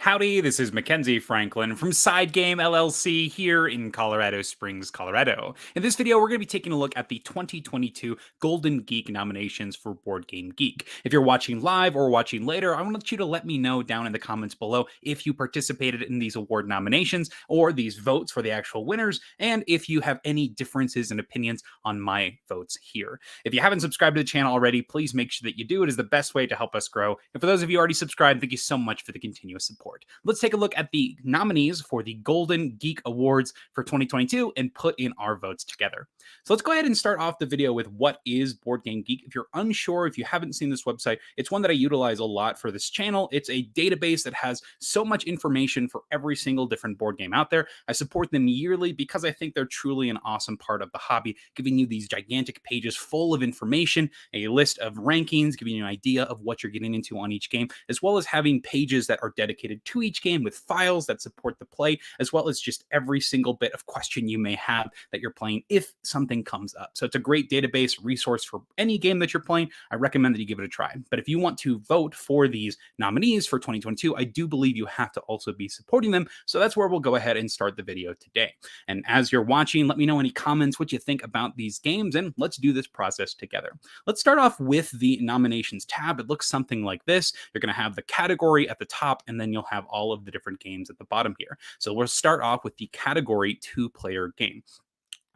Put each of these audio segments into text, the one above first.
Howdy, this is Mackenzie Franklin from SideGame LLC here in Colorado Springs, Colorado. In this video, we're going to be taking a look at the 2022 Golden Geek nominations for Board Game Geek. If you're watching live or watching later, I want you to let me know down in the comments below if you participated in these award nominations or these votes for the actual winners, and if you have any differences in opinions on my votes here. If you haven't subscribed to the channel already, please make sure that you do. It is the best way to help us grow. And for those of you already subscribed, thank you so much for the continuous support. Let's take a look at the nominees for the Golden Geek Awards for 2022 and put in our votes together. So let's go ahead and start off the video with what is Board Game Geek. If you're unsure, if you haven't seen this website, it's one that I utilize a lot for this channel. It's a database that has so much information for every single different board game out there. I support them yearly because I think they're truly an awesome part of the hobby, giving you these gigantic pages full of information, a list of rankings, giving you an idea of what you're getting into on each game, as well as having pages that are dedicated to each game with files that support the play, as well as just every single bit of question you may have that you're playing if something comes up. So it's a great database resource for any game that you're playing. I recommend that you give it a try. But if you want to vote for these nominees for 2022, I do believe you have to also be supporting them. So that's where we'll go ahead and start the video today. And as you're watching, let me know any comments, what you think about these games, and let's do this process together. Let's start off with the nominations tab. It looks something like this. You're going to have the category at the top, and then you'll have all of the different games at the bottom here. So we'll start off with the category two-player game.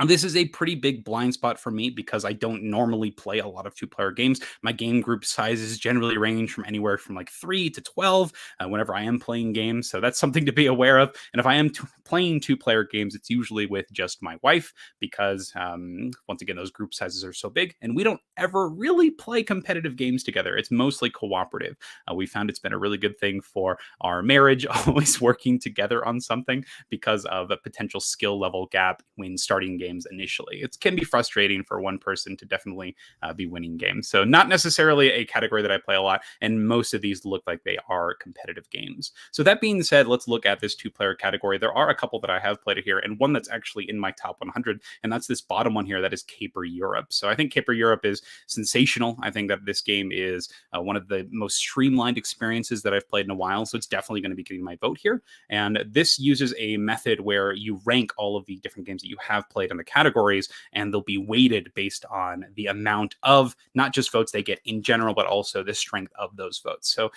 This is a pretty big blind spot for me because I don't normally play a lot of two-player games. My game group sizes generally range from anywhere from like 3 to 12 whenever I am playing games. So that's something to be aware of. And if I am playing two-player games, it's usually with just my wife because, once again, those group sizes are so big. And we don't ever really play competitive games together. It's mostly cooperative. We found it's been a really good thing for our marriage, always working together on something because of a potential skill level gap when starting games initially. It can be frustrating for one person to definitely be winning games. So not necessarily a category that I play a lot, and most of these look like they are competitive games. So that being said, let's look at this two-player category. There are a couple that I have played here, and one that's actually in my top 100, and that's this bottom one here, that is Caper Europe. So I think Caper Europe is sensational. I think that this game is one of the most streamlined experiences that I've played in a while, so it's definitely going to be getting my vote here. And this uses a method where you rank all of the different games that you have played on the categories, and they'll be weighted based on the amount of not just votes they get in general, but also the strength of those votes. So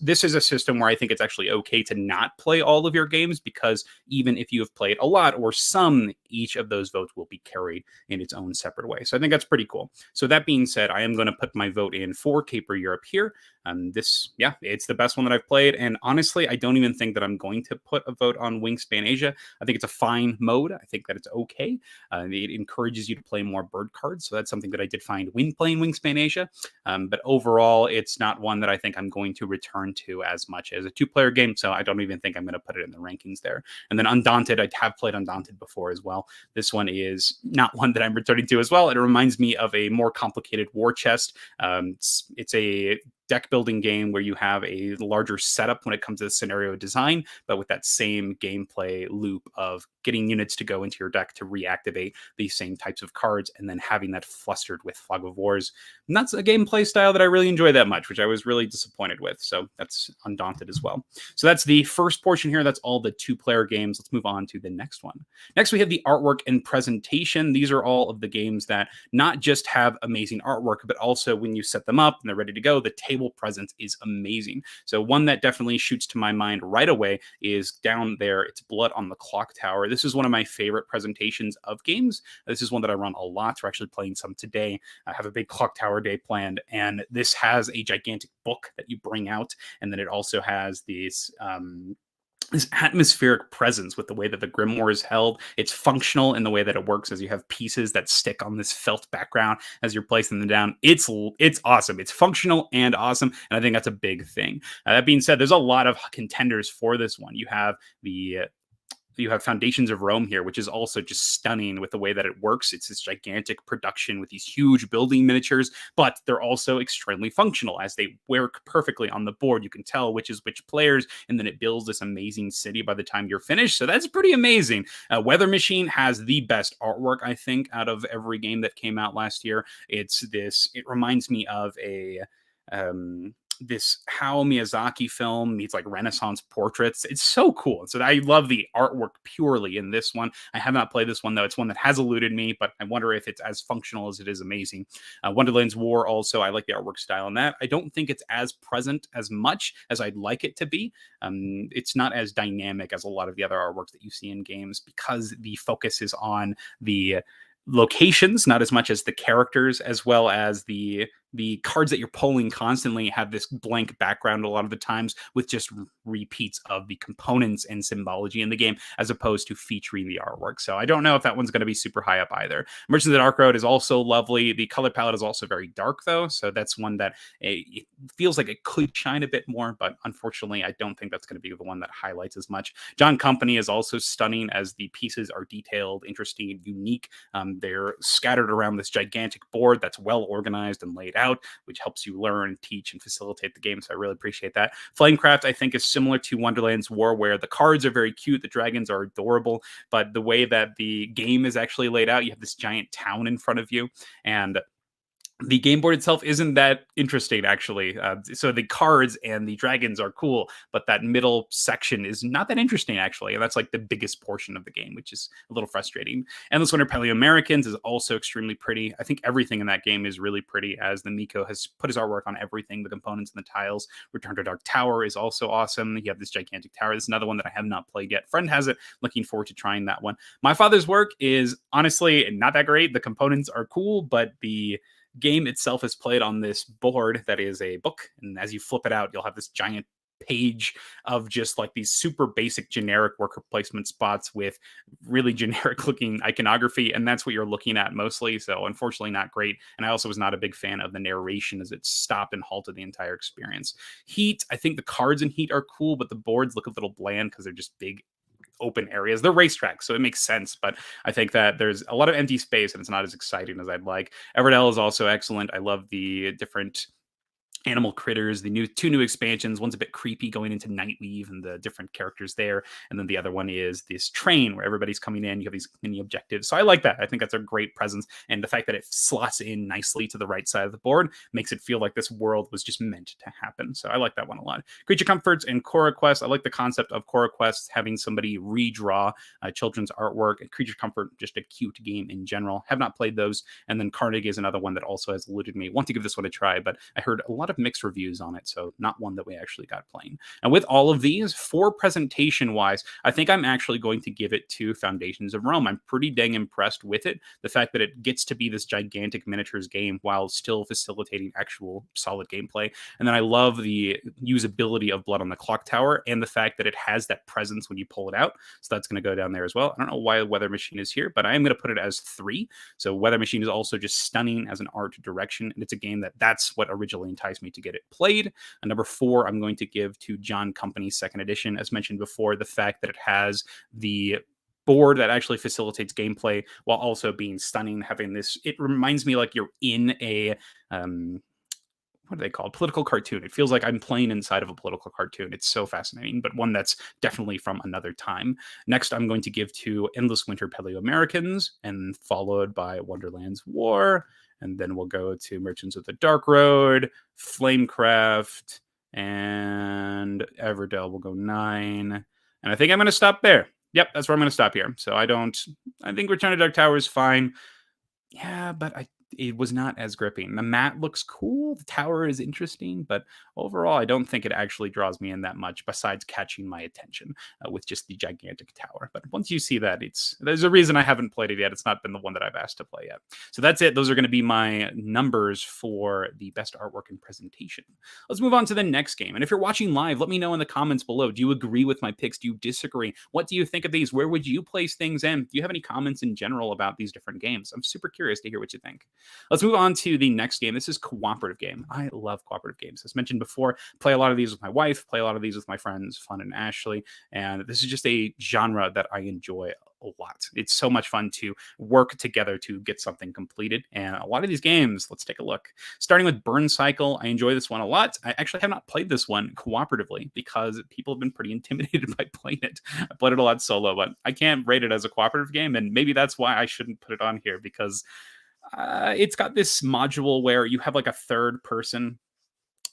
this is a system where I think it's actually okay to not play all of your games, because even if you have played a lot or some, each of those votes will be carried in its own separate way. So I think that's pretty cool. So that being said, I am going to put my vote in for Caper Europe here. It's the best one that I've played. And honestly, I don't even think that I'm going to put a vote on Wingspan Asia. I think it's a fine mode. I think that it's okay. It encourages you to play more bird cards. So that's something that I did find when playing Wingspan Asia. But overall, it's not one that I think I'm going to return to as much as a two-player game. So I don't even think I'm going to put it in the rankings there. And then Undaunted, I have played Undaunted before as well. This one is not one that I'm returning to as well. It reminds me of a more complicated war chest. It's a deck building game where you have a larger setup when it comes to the scenario design, but with that same gameplay loop of getting units to go into your deck to reactivate these same types of cards, and then having that flustered with Fog of Wars. And that's a gameplay style that I really enjoy that much, which I was really disappointed with. So that's Undaunted as well. So that's the first portion here. That's all the two-player games. Let's move on to the next one. Next, we have the artwork and presentation. These are all of the games that not just have amazing artwork, but also when you set them up and they're ready to go, the table presence is amazing. So one that definitely shoots to my mind right away is down there. It's Blood on the Clocktower. This is one of my favorite presentations of games. This is one that I run a lot. We're actually playing some today. I have a big Clocktower day planned, and this has a gigantic book that you bring out, and then it also has these this atmospheric presence with the way that the grimoire is held. It's functional in the way that it works, as you have pieces that stick on this felt background as you're placing them down. It's awesome. It's functional and awesome, and I think that's a big thing. That being said, there's a lot of contenders for this one. You have Foundations of Rome here, which is also just stunning with the way that it works. It's this gigantic production with these huge building miniatures, but they're also extremely functional as they work perfectly on the board. You can tell which is which players, and then it builds this amazing city by the time you're finished. So that's pretty amazing. Weather Machine has the best artwork, I think, out of every game that came out last year. It reminds me of this how Miyazaki film meets like Renaissance portraits. It's so cool. So I love the artwork purely in this one. I have not played this one though. It's one that has eluded me, but I wonder if it's as functional as it is amazing. Wonderland's War also, I like the artwork style in that. I don't think it's as present as much as I'd like it to be. It's not as dynamic as a lot of the other artworks that you see in games because the focus is on the locations, not as much as the characters, as well as the cards that you're pulling constantly have this blank background a lot of the times with just repeats of the components and symbology in the game as opposed to featuring the artwork. So I don't know if that one's going to be super high up either. Merchants of the Dark Road is also lovely. The color palette is also very dark though, so that's one that it feels like it could shine a bit more, but unfortunately I don't think that's going to be the one that highlights as much. John Company is also stunning as the pieces are detailed, interesting, and unique. They're scattered around this gigantic board that's well organized and laid out, which helps you learn, teach, and facilitate the game. So I really appreciate that. Flamecraft, I think, is similar to Wonderland's War, where the cards are very cute, the dragons are adorable, but the way that the game is actually laid out, you have this giant town in front of you, and the game board itself isn't that interesting, actually. So the cards and the dragons are cool, but that middle section is not that interesting, actually. And that's like the biggest portion of the game, which is a little frustrating. Endless Winter Paleo Americans is also extremely pretty. I think everything in that game is really pretty, as the Miko has put his artwork on everything, the components and the tiles. Return to Dark Tower is also awesome. You have this gigantic tower. This is another one that I have not played yet. Friend has it. Looking forward to trying that one. My Father's Work is honestly not that great. The components are cool, but the game itself is played on this board that is a book, and as you flip it out, you'll have this giant page of just like these super basic generic worker placement spots with really generic looking iconography, and that's what you're looking at mostly. So unfortunately not great. And I also was not a big fan of the narration, as it stopped and halted the entire experience. Heat, I think the cards in Heat are cool, but the boards look a little bland because they're just big open areas. They're racetracks, so it makes sense, but I think that there's a lot of empty space and it's not as exciting as I'd like. Everdell is also excellent. I love the different animal critters, the two new expansions. One's a bit creepy going into Nightweave and the different characters there, and then the other one is this train where everybody's coming in. You have these mini objectives, so I like that. I think that's a great presence, and the fact that it slots in nicely to the right side of the board makes it feel like this world was just meant to happen. So I like that one a lot. Creature Comforts and Cora Quest. I like the concept of Cora Quest having somebody redraw children's artwork. And Creature Comfort, just a cute game in general. Have not played those. And then Carnegie is another one that also has eluded me. Want to give this one a try, but I heard a lot of mixed reviews on it, so not one that we actually got playing. And with all of these, for presentation wise, I think I'm actually going to give it to Foundations of Rome. I'm pretty dang impressed with it. The fact that it gets to be this gigantic miniatures game while still facilitating actual solid gameplay. And then I love the usability of Blood on the Clocktower and the fact that it has that presence when you pull it out. So that's going to go down there as well. I don't know why Weather Machine is here, but I am going to put it as 3. So Weather Machine is also just stunning as an art direction, and it's a game that's what originally enticed me to get it played. And number 4, I'm going to give to John Company's 2nd edition. As mentioned before, the fact that it has the board that actually facilitates gameplay while also being stunning, having this, it reminds me like you're in a what are they called? Political cartoon. It feels like I'm playing inside of a political cartoon. It's so fascinating, but one that's definitely from another time. Next, I'm going to give to Endless Winter Paleo Americans, and followed by Wonderland's War. And then we'll go to Merchants of the Dark Road, Flamecraft, and Everdell will go 9. And I think I'm going to stop there. Yep, that's where I'm going to stop here. So I think Return to Dark Tower is fine. Yeah, but it was not as gripping. The mat looks cool. The tower is interesting, but overall, I don't think it actually draws me in that much besides catching my attention with just the gigantic tower. But once you see that, there's a reason I haven't played it yet. It's not been the one that I've asked to play yet. So that's it. Those are going to be my numbers for the best artwork and presentation. Let's move on to the next game. And if you're watching live, let me know in the comments below. Do you agree with my picks? Do you disagree? What do you think of these? Where would you place things in? Do you have any comments in general about these different games? I'm super curious to hear what you think. Let's move on to the next game. This is Cooperative Game. I love cooperative games. As mentioned before, play a lot of these with my wife, play a lot of these with my friends, Fun and Ashley, and this is just a genre that I enjoy a lot. It's so much fun to work together to get something completed, and a lot of these games, let's take a look. Starting with Burn Cycle, I enjoy this one a lot. I actually have not played this one cooperatively because people have been pretty intimidated by playing it. I played it a lot solo, but I can't rate it as a cooperative game, and maybe that's why I shouldn't put it on here, because it's got this module where you have like a third person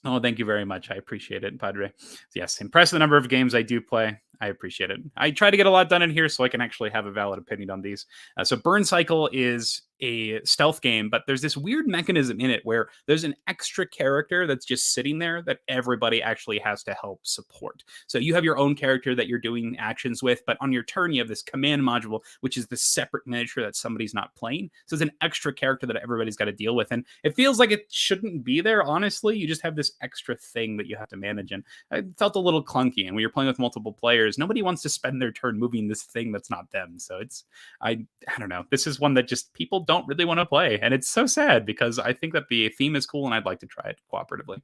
Oh, thank you very much. I appreciate it, Padre. Yes, impressed the number of games I do play. I appreciate it. I try to get a lot done in here so I can actually have a valid opinion on these. So, Burn Cycle is a stealth game, but there's this weird mechanism in it where there's an extra character that's just sitting there that everybody actually has to help support. So, you have your own character that you're doing actions with, but on your turn, you have this command module, which is the separate miniature that somebody's not playing. So, it's an extra character that everybody's got to deal with. And it feels like it shouldn't be there, honestly. You just have this extra thing that you have to manage. And I felt a little clunky. And when you're playing with multiple players, nobody wants to spend their turn moving this thing that's not them. So I don't know. This is one that just people don't really want to play, and it's so sad because I think that the theme is cool and I'd like to try it cooperatively.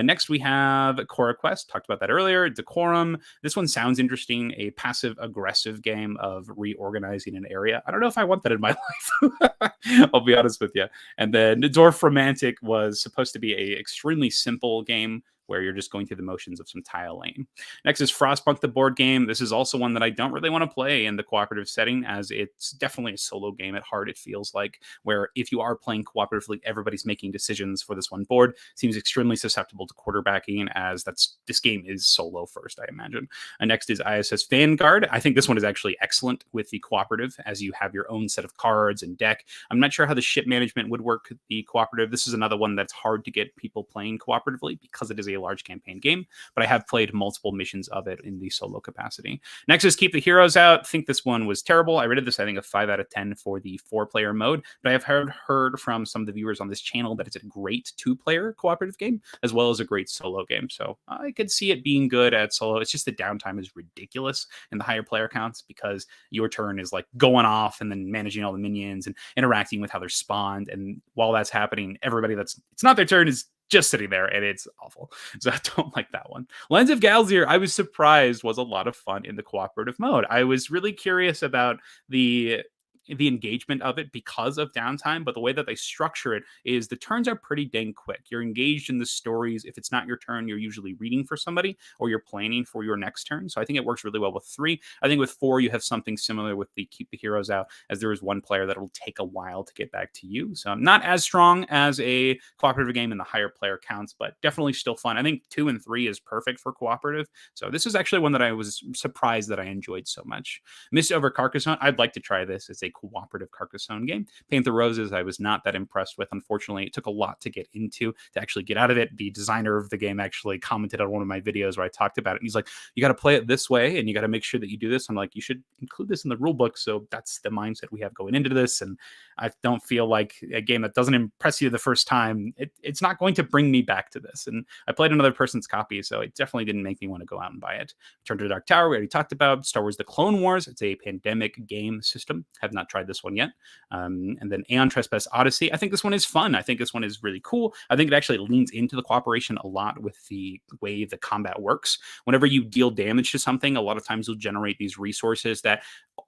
Next, we have Cora Quest. Talked about that earlier. Decorum. This one sounds interesting. A passive aggressive game of reorganizing an area. I don't know if I want that in my life. I'll be honest with you. And then Dwarf Romantic was supposed to be a extremely simple game where you're just going through the motions of some tile laying. Next is Frostpunk, the board game. This is also one that I don't really want to play in the cooperative setting, as it's definitely a solo game at heart, it feels like, where if you are playing cooperatively, everybody's making decisions for this one board. Seems extremely susceptible to quarterbacking, as this game is solo first, I imagine. And next is ISS Vanguard. I think this one is actually excellent with the cooperative, as you have your own set of cards and deck. I'm not sure how the ship management would work the cooperative. This is another one that's hard to get people playing cooperatively because it is a large campaign game, but I have played multiple missions of it in the solo capacity. Next is Keep the Heroes Out. I think this one was terrible. I rated this, I think, a 5 out of 10 for the 4-player mode, but I have heard from some of the viewers on this channel that it's a great 2-player cooperative game, as well as a great solo game. So I could see it being good at solo. It's just the downtime is ridiculous in the higher player counts because your turn is like going off and then managing all the minions and interacting with how they're spawned. And while that's happening, everybody it's not their turn is just sitting there, and it's awful. So I don't like that one. Lens of Galzier, I was surprised, was a lot of fun in the cooperative mode. I was really curious about the engagement of it because of downtime, but the way that they structure it is the turns are pretty dang quick. You're engaged in the stories. If it's not your turn, you're usually reading for somebody or you're planning for your next turn. So I think it works really well with 3. I think with 4, you have something similar with the Keep the Heroes Out, as there is one player that will take a while to get back to you. So not as strong as a cooperative game in the higher player counts, but definitely still fun. I think 2 and 3 is perfect for cooperative. So this is actually one that I was surprised that I enjoyed so much. Mist over Carcassonne, I'd like to try this. It's a cooperative Carcassonne game. Paint the Roses, I was not that impressed with. Unfortunately, it took a lot to get into to actually get out of it. The designer of the game actually commented on one of my videos where I talked about it. And he's like, you got to play it this way and you got to make sure that you do this. I'm like, you should include this in the rule book. So that's the mindset we have going into this. And I don't feel like a game that doesn't impress you the first time, it's not going to bring me back to this. And I played another person's copy, so it definitely didn't make me want to go out and buy it. Return to the Dark Tower, we already talked about. Star Wars The Clone Wars, it's a pandemic game system. Have not tried this one yet. And then Aeon Trespass Odyssey. I think this one is fun. I think this one is really cool. I think it actually leans into the cooperation a lot with the way the combat works. Whenever you deal damage to something, a lot of times you'll generate these resources that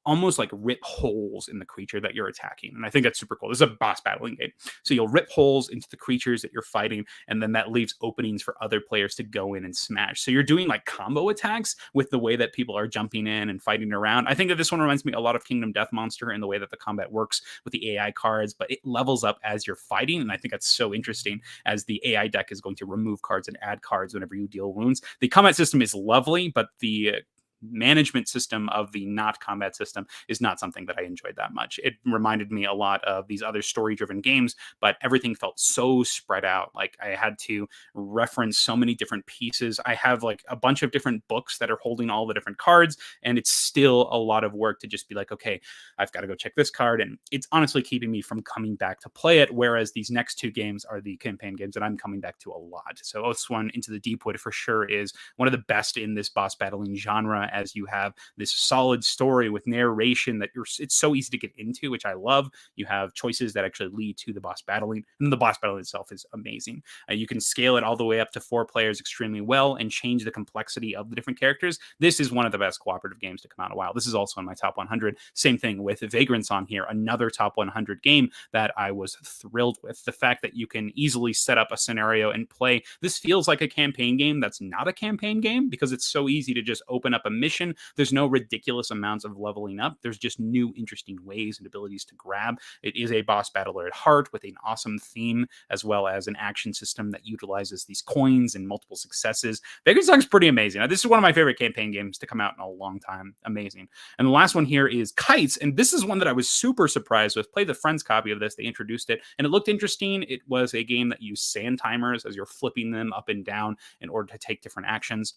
almost like rip holes in the creature that you're attacking. And I think that's super cool. This is a boss battling game. So you'll rip holes into the creatures that you're fighting, and then that leaves openings for other players to go in and smash. So you're doing like combo attacks with the way that people are jumping in and fighting around. I think that this one reminds me a lot of Kingdom Death Monster in the way that the combat works with the AI cards, but it levels up as you're fighting. And I think that's so interesting, as the AI deck is going to remove cards and add cards whenever you deal wounds. The combat system is lovely, but the management system of the not combat system is not something that I enjoyed that much. It reminded me a lot of these other story driven games, but everything felt so spread out. Like I had to reference so many different pieces. I have like a bunch of different books that are holding all the different cards, and it's still a lot of work to just be like, okay, I've got to go check this card. And it's honestly keeping me from coming back to play it. Whereas these next 2 games are the campaign games that I'm coming back to a lot. So this one, Into the Deepwood, for sure is one of the best in this boss battling genre, as you have this solid story with narration that it's so easy to get into, which I love. You have choices that actually lead to the boss battling, and the boss battle itself is amazing. You can scale it all the way up to 4 players extremely well and change the complexity of the different characters. This is one of the best cooperative games to come out in a while. This is also in my top 100. Same thing with Vagrants on here, another top 100 game that I was thrilled with. The fact that you can easily set up a scenario and play. This feels like a campaign game that's not a campaign game, because it's so easy to just open up a mission. There's no ridiculous amounts of leveling up. There's just new interesting ways and abilities to grab. It is a boss battler at heart with an awesome theme as well as an action system that utilizes these coins and multiple successes. Vagrant Song's pretty amazing. This is one of my favorite campaign games to come out in a long time. Amazing. And the last one here is Kites, and this is one that I was super surprised with. Played the friend's copy of this. They introduced it, and it looked interesting. It was a game that used sand timers as you're flipping them up and down in order to take different actions.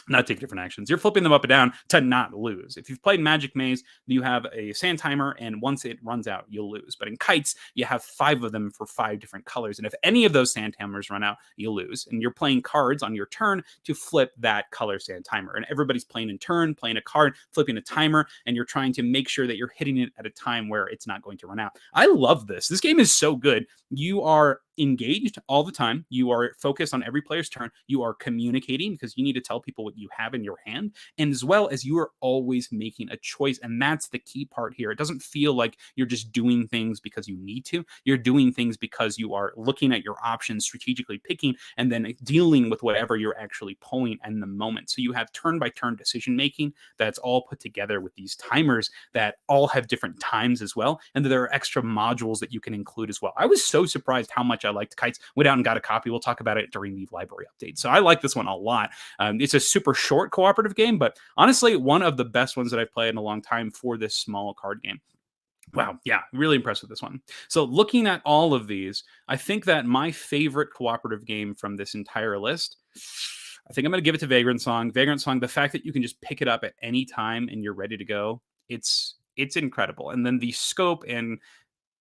Not take different actions. You're flipping them up and down to not lose. If you've played Magic Maze, you have a sand timer, and once it runs out, you'll lose. But in Kites, you have 5 of them for 5 different colors. And if any of those sand timers run out, you lose. And you're playing cards on your turn to flip that color sand timer. And everybody's playing in turn, playing a card, flipping a timer, and you're trying to make sure that you're hitting it at a time where it's not going to run out. I love this. This game is so good. You are engaged all the time. You are focused on every player's turn. You are communicating because you need to tell people what you have in your hand, and as well as you are always making a choice. And that's the key part here. It doesn't feel like you're just doing things because you need to. You're doing things because you are looking at your options, strategically picking, and then dealing with whatever you're actually pulling in the moment. So you have turn-by-turn decision making that's all put together with these timers that all have different times as well, and there are extra modules that you can include as well. I was so surprised how much I liked Kites. Went out and got a copy. We'll talk about it during the library update. So I like this one a lot. It's a super short cooperative game, but honestly, one of the best ones that I've played in a long time for this small card game. Wow. Yeah. Really impressed with this one. So looking at all of these, I think that my favorite cooperative game from this entire list, I think I'm going to give it to Vagrant Song. Vagrant Song, the fact that you can just pick it up at any time and you're ready to go, it's incredible. And then the scope and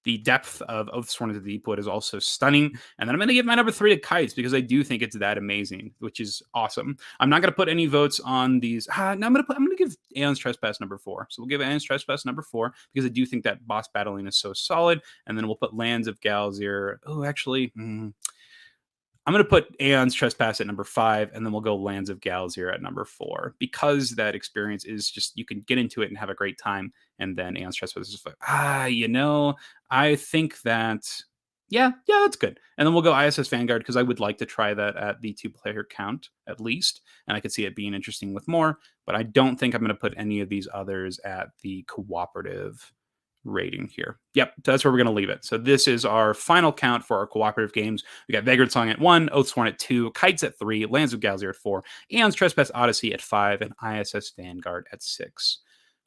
the depth of Sworn to the Deepwood is also stunning. And then I'm going to give my number 3 to Kites because I do think it's that amazing, which is awesome. I'm not going to put any votes on these. No, I'm going to give Aeon's Trespass number 4. So we'll give Aeon's Trespass number 4 because I do think that boss battling is so solid. And then we'll put Lands of Galzir. Oh, actually, I'm going to put Aeon's Trespass at number 5, and then we'll go Lands of Galzir at number 4 because that experience is just, you can get into it and have a great time. And then Aeon's Trespass is just like, I think that, yeah, that's good. And then we'll go ISS Vanguard because I would like to try that at the 2-player count at least. And I could see it being interesting with more, but I don't think I'm going to put any of these others at the cooperative rating here. Yep, that's where we're going to leave it. So this is our final count for our cooperative games. We got Vagrant Song at 1, Oathsworn at 2, Kites at 3, Lands of Galzir at 4, Aeon's Trespass Odyssey at 5, and ISS Vanguard at 6.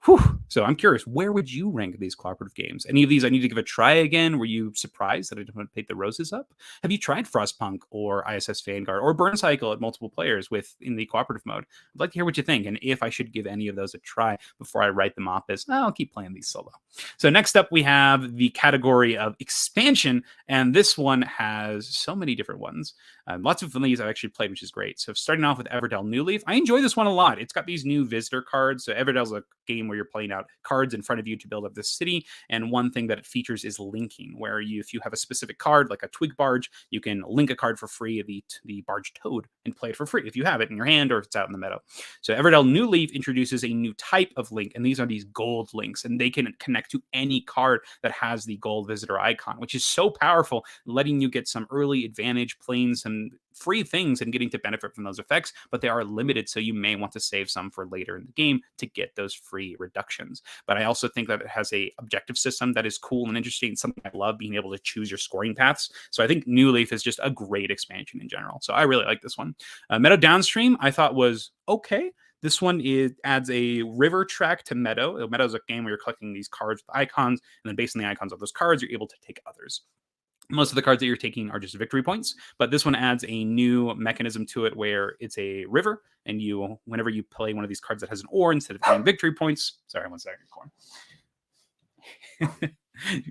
Whew. So I'm curious, where would you rank these cooperative games? Any of these I need to give a try again? Were you surprised that I didn't paint the roses up? Have you tried Frostpunk or ISS Vanguard or Burn Cycle at multiple players in the cooperative mode? I'd like to hear what you think and if I should give any of those a try before I write them off as, I'll keep playing these solo. So next up, we have the category of expansion, and this one has so many different ones. Lots of these I've actually played, which is great. So starting off with Everdell New Leaf, I enjoy this one a lot. It's got these new visitor cards. So Everdell's a game where you're playing out cards in front of you to build up this city. And one thing that it features is linking, where if you have a specific card, like a Twig Barge, you can link a card for free, the Barge Toad, and play it for free if you have it in your hand or if it's out in the meadow. So Everdell New Leaf introduces a new type of link, and these are these gold links, and they can connect to any card that has the gold visitor icon, which is so powerful, letting you get some early advantage, playing some free things and getting to benefit from those effects, but they are limited, so you may want to save some for later in the game to get those free reductions. But I also think that it has a objective system that is cool and interesting, something I love, being able to choose your scoring paths. So I think New Leaf is just a great expansion in general. So I really like this one. Meadow Downstream I thought was okay. This one adds a river track to Meadow. Meadow is a game where you're collecting these cards with icons, and then based on the icons of those cards, you're able to take others. Most of the cards that you're taking are just victory points, but this one adds a new mechanism to it where it's a river, and whenever you play one of these cards that has an ore, instead of getting victory points, sorry, 1 second, Corn.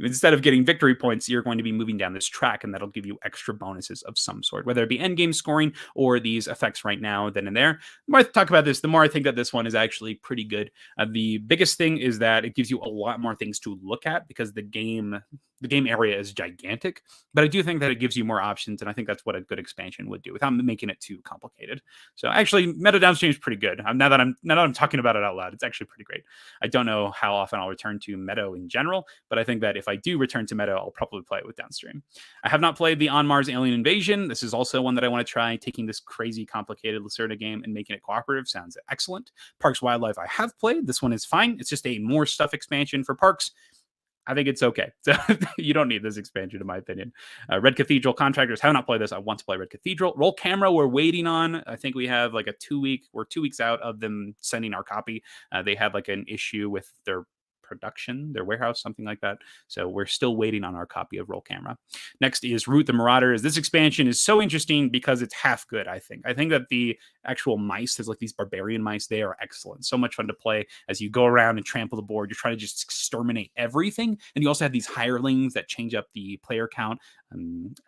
Instead of getting victory points, you're going to be moving down this track, and that'll give you extra bonuses of some sort, whether it be endgame scoring or these effects right now, then and there. The more I talk about this, the more I think that this one is actually pretty good. The biggest thing is that it gives you a lot more things to look at because the game area is gigantic, but I do think that it gives you more options, and I think that's what a good expansion would do without making it too complicated. So actually, Meadow Downstream is pretty good. Now that I'm talking about it out loud, it's actually pretty great. I don't know how often I'll return to Meadow in general, but I think that if I do return to meta, I'll probably play it with Downstream. I have not played the On Mars Alien Invasion. This is also one that I want to try. Taking this crazy complicated Lacerda game and making it cooperative sounds excellent. Parks Wildlife I have played. This one is fine. It's just a more stuff expansion for Parks. I think it's okay. So you don't need this expansion, in my opinion. Red Cathedral Contractors, have not played this. I want to play Red Cathedral. Roll Camera, we're waiting on. I think we have like a 2-week, we're 2 weeks out of them sending our copy. They had like an issue with their production, their warehouse, something like that. So we're still waiting on our copy of Roll Camera. Next is Root the Marauders. This expansion is so interesting because it's half good, I think. I think that the actual mice, there's like these barbarian mice, they are excellent. So much fun to play as you go around and trample the board. You're trying to just exterminate everything. And you also have these hirelings that change up the player count.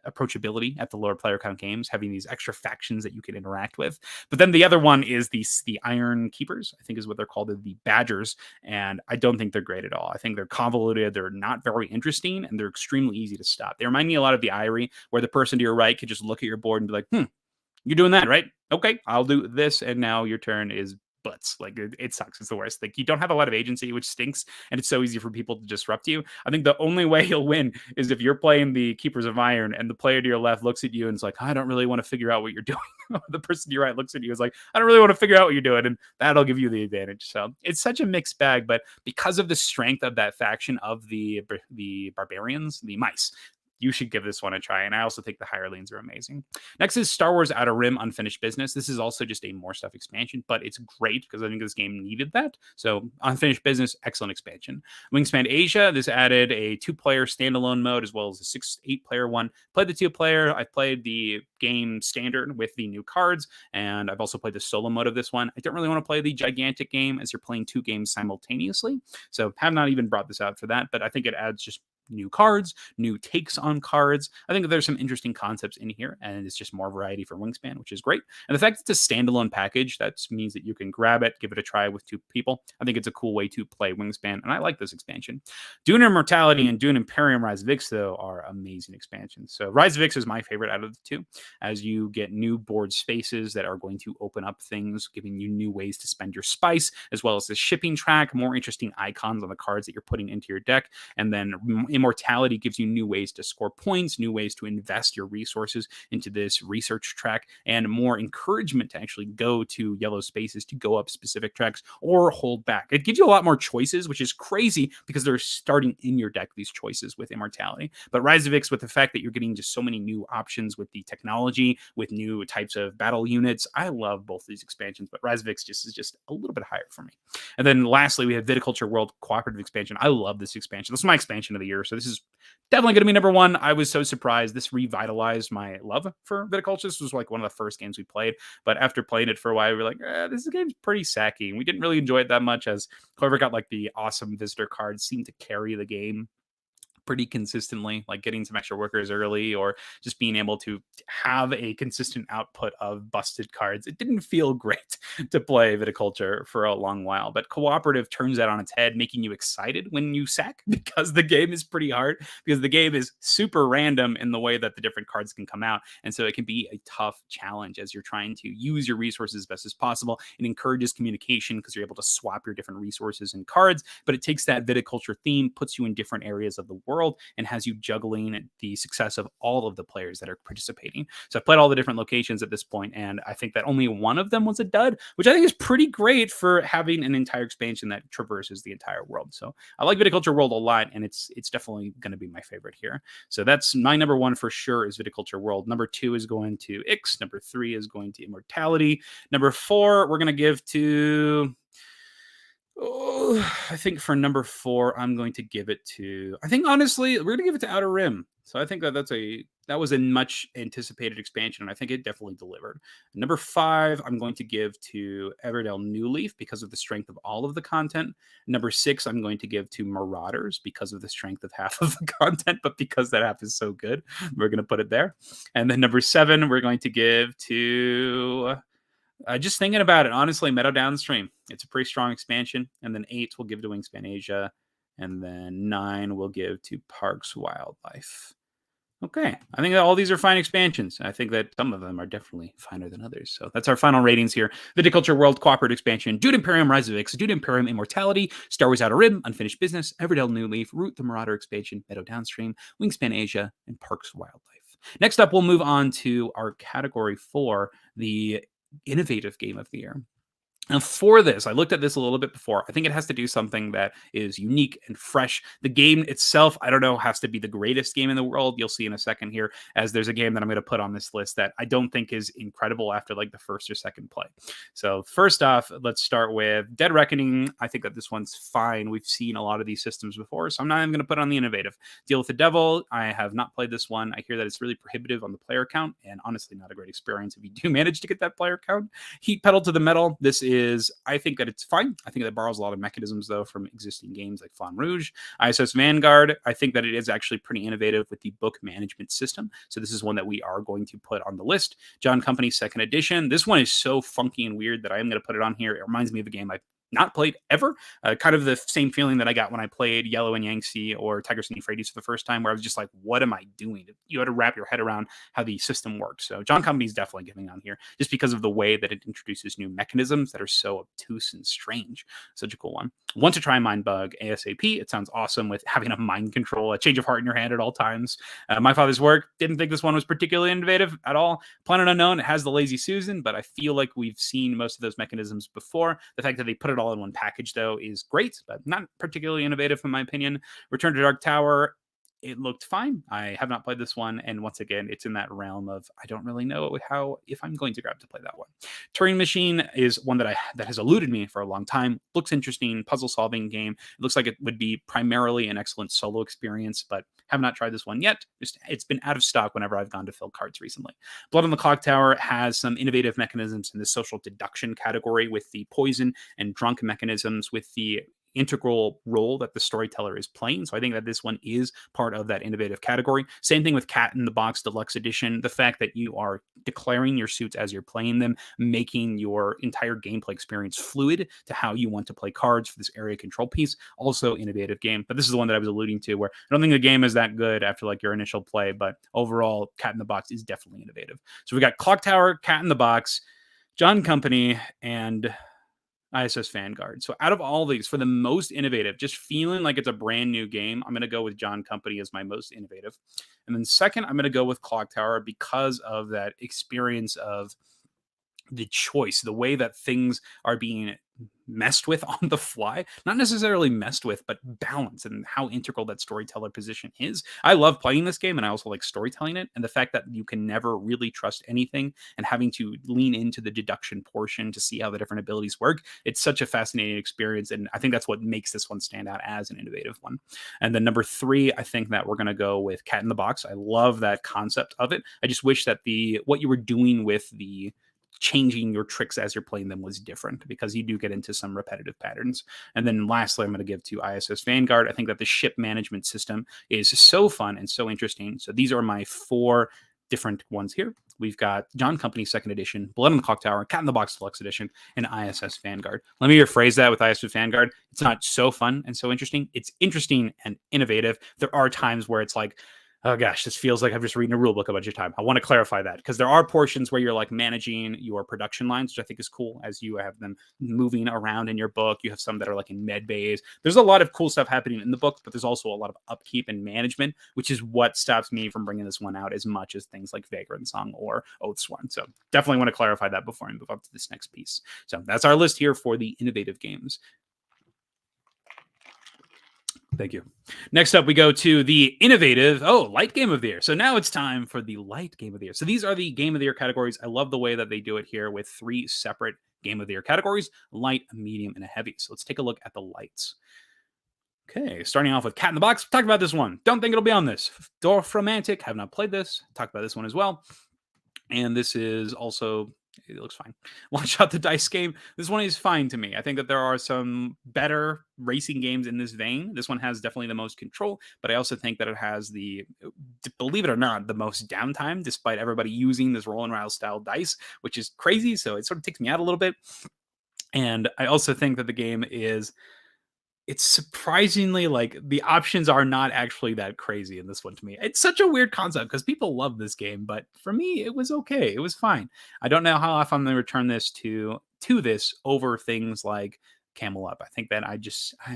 Approachability at the lower player count games, having these extra factions that you can interact with. But then the other one is the Iron Keepers, I think is what they're called, the Badgers, and I don't think they're great at all. I think they're convoluted, they're not very interesting, and they're extremely easy to stop. They remind me a lot of the Irie, where the person to your right could just look at your board and be like, you're doing that, right? Okay, I'll do this, and now your turn is butts. Like it sucks. It's the worst. Like you don't have a lot of agency, which stinks, and it's so easy for people to disrupt you. I think the only way you'll win is if you're playing the Keepers of Iron and the player to your left looks at you and is like, I don't really want to figure out what you're doing. The person to your right looks at you and is like, I don't really want to figure out what you're doing, and that'll give you the advantage. So it's such a mixed bag, but because of the strength of that faction of the barbarians, the mice, you should give this one a try. And I also think the hirelings are amazing. Next is Star Wars Outer Rim Unfinished Business. This is also just a more stuff expansion, but it's great because I think this game needed that. So Unfinished Business, excellent expansion. Wingspan Asia, this added a 2-player standalone mode as well as a 8-player one. Played the 2-player. I've played the game standard with the new cards, and I've also played the solo mode of this one. I don't really want to play the gigantic game as you're playing 2 games simultaneously. So have not even brought this out for that, but I think it adds just new cards, new takes on cards. I think there's some interesting concepts in here, and it's just more variety for Wingspan, which is great. And the fact it's a standalone package, that means that you can grab it, give it a try with 2 people. I think it's a cool way to play Wingspan, and I like this expansion. Dune Immortality and Dune Imperium Rise of Ix, though, are amazing expansions. So Rise of Ix is my favorite out of the 2, as you get new board spaces that are going to open up things, giving you new ways to spend your spice, as well as the shipping track, more interesting icons on the cards that you're putting into your deck, and then Immortality gives you new ways to score points, new ways to invest your resources into this research track, and more encouragement to actually go to yellow spaces, to go up specific tracks, or hold back. It gives you a lot more choices, which is crazy because they're starting in your deck, these choices with Immortality. But Rise of Ix, with the fact that you're getting just so many new options with the technology, with new types of battle units, I love both these expansions, but Rise of Ix is just a little bit higher for me. And then lastly, we have Viticulture World Cooperative Expansion. I love this expansion. This is my expansion of the year, so this is definitely going to be number 1. I was so surprised. This revitalized my love for Viticulture. This was like one of the first games we played, but after playing it for a while, we were like, this game's pretty sacky. And we didn't really enjoy it that much, as whoever got like the awesome visitor cards seemed to carry the game pretty consistently, like getting some extra workers early or just being able to have a consistent output of busted cards. It didn't feel great to play Viticulture for a long while, but cooperative turns that on its head, making you excited when you sack, because the game is pretty hard, because the game is super random in the way that the different cards can come out. And so it can be a tough challenge as you're trying to use your resources as best as possible. It encourages communication because you're able to swap your different resources and cards, but it takes that Viticulture theme, puts you in different areas of the world, and has you juggling the success of all of the players that are participating. So I've played all the different locations at this point, and I think that only one of them was a dud, which I think is pretty great for having an entire expansion that traverses the entire world. So I like Viticulture World a lot, and it's definitely going to be my favorite here. So that's my number 1 for sure, is Viticulture World. Number 2 is going to Ix. Number 3 is going to Immortality. Number 4, we're going to give to... I think for number 4, I'm going to give it to... I think honestly, we're going to give it to Outer Rim. So I think that that was a much anticipated expansion, and I think it definitely delivered. Number 5, I'm going to give to Everdell New Leaf because of the strength of all of the content. Number 6, I'm going to give to Marauders because of the strength of half of the content, but because that half is so good, we're going to put it there. And then number 7, we're going to give to... just thinking about it, honestly, Meadow Downstream. It's a pretty strong expansion. And then 8 we'll give to Wingspan Asia. And then 9 we'll give to Parks Wildlife. Okay, I think that all these are fine expansions. I think that some of them are definitely finer than others. So that's our final ratings here. Viticulture World Cooperative Expansion, Dude Imperium Rise of Ix, Dude Imperium Immortality, Star Wars Outer Rim, Unfinished Business, Everdell New Leaf, Root the Marauder Expansion, Meadow Downstream, Wingspan Asia, and Parks Wildlife. Next up, we'll move on to our category for the innovative game of the year. And for this, I looked at this a little bit before. I think it has to do something that is unique and fresh. The game itself, I don't know, has to be the greatest game in the world. You'll see in a second here, as there's a game that I'm going to put on this list that I don't think is incredible after like the first or second play. So first off, let's start with Dead Reckoning. I think that this one's fine. We've seen a lot of these systems before, so I'm not even going to put on the innovative. Deal with the Devil. I have not played this one. I hear that it's really prohibitive on the player count, and honestly, not a great experience if you do manage to get that player count. Heat Pedal to the Metal. I think that it's fine. I think that it borrows a lot of mechanisms, though, from existing games like Flamme Rouge. ISS Vanguard, I think that it is actually pretty innovative with the book management system. So this is one that we are going to put on the list. John Company Second Edition. This one is so funky and weird that I am going to put it on here. It reminds me of a game I've not played ever. Kind of the same feeling that I got when I played Yellow and Yangtze or Tigers and Euphrates for the first time, where I was just like, what am I doing? You had to wrap your head around how the system works. So John Company is definitely getting on here just because of the way that it introduces new mechanisms that are so obtuse and strange. Such a cool one. Want to try Mind Bug ASAP. It sounds awesome with having a mind control, a change of heart in your hand at all times. My Father's Work. Didn't think this one was particularly innovative at all. Planet Unknown, it has the Lazy Susan, but I feel like we've seen most of those mechanisms before. The fact that they put it all in one package, though, is great, but not particularly innovative in my opinion. Return to Dark Tower, it looked fine. I have not played this one, and once again, it's in that realm of I don't really know if I'm going to grab to play that one. Turing Machine is one that has eluded me for a long time. Looks interesting, puzzle solving game. It looks like it would be primarily an excellent solo experience, but have not tried this one yet. It's been out of stock whenever I've gone to fill carts recently. Blood on the Clocktower has some innovative mechanisms in the social deduction category with the poison and drunk mechanisms with the integral role that the storyteller is playing. So I think that this one is part of that innovative category. Same thing with Cat in the Box Deluxe Edition. The fact that you are declaring your suits as you're playing them, making your entire gameplay experience fluid to how you want to play cards for this area control piece. Also innovative game. But this is the one that I was alluding to where I don't think the game is that good after like your initial play, but overall Cat in the Box is definitely innovative. So we got Clocktower, Cat in the Box, John Company, and ISS Vanguard. So out of all these, for the most innovative, just feeling like it's a brand new game, I'm going to go with John Company as my most innovative. And then second, I'm going to go with Clocktower because of that experience of the choice, the way that things are being messed with on the fly, not necessarily messed with, but balance and how integral that storyteller position is. I love playing this game and I also like storytelling it. And the fact that you can never really trust anything and having to lean into the deduction portion to see how the different abilities work. It's such a fascinating experience. And I think that's what makes this one stand out as an innovative one. And then number three, I think that we're going to go with Cat in the Box. I love that concept of it. I just wish that what you were doing with the changing your tricks as you're playing them was different because you do get into some repetitive patterns. And then lastly, I'm going to give to ISS Vanguard. I think that the ship management system is so fun and so interesting. So these are my four different ones here. We've got John Company Second Edition, Blood on the Clocktower, Cat in the Box Deluxe Edition, and ISS Vanguard. Let me rephrase that with ISS Vanguard. It's not so fun and so interesting. It's interesting and innovative. There are times where it's like, oh gosh, this feels like I'm just reading a rule book a bunch of time. I want to clarify that because there are portions where you're like managing your production lines, which I think is cool as you have them moving around in your book. You have some that are like in med bays. There's a lot of cool stuff happening in the book, but there's also a lot of upkeep and management, which is what stops me from bringing this one out as much as things like Vagrant Song or Oathsworn. So definitely want to clarify that before I move up to this next piece. So that's our list here for the innovative games. Thank you. Next up, we go to the innovative, light game of the year. So now it's time for the light game of the year. So these are the game of the year categories. I love the way that they do it here with three separate game of the year categories, light, medium, and a heavy. So let's take a look at the lights. Okay, starting off with Cat in the Box. Talk about this one. Don't think it'll be on this. Dwarf Romantic. Have not played this. Talk about this one as well. And this is also, it looks fine. Launch Out the Dice Game. This one is fine to me. I think that there are some better racing games in this vein. This one has definitely the most control, but I also think that it has believe it or not, the most downtime, despite everybody using this roll and ride style dice, which is crazy. So it sort of takes me out a little bit. And I also think that the game is It's surprisingly like the options are not actually that crazy in this one to me. It's such a weird concept because people love this game, but for me, it was okay. It was fine. I don't know how often I'm going to return this to this over things like Camel Up. I think that I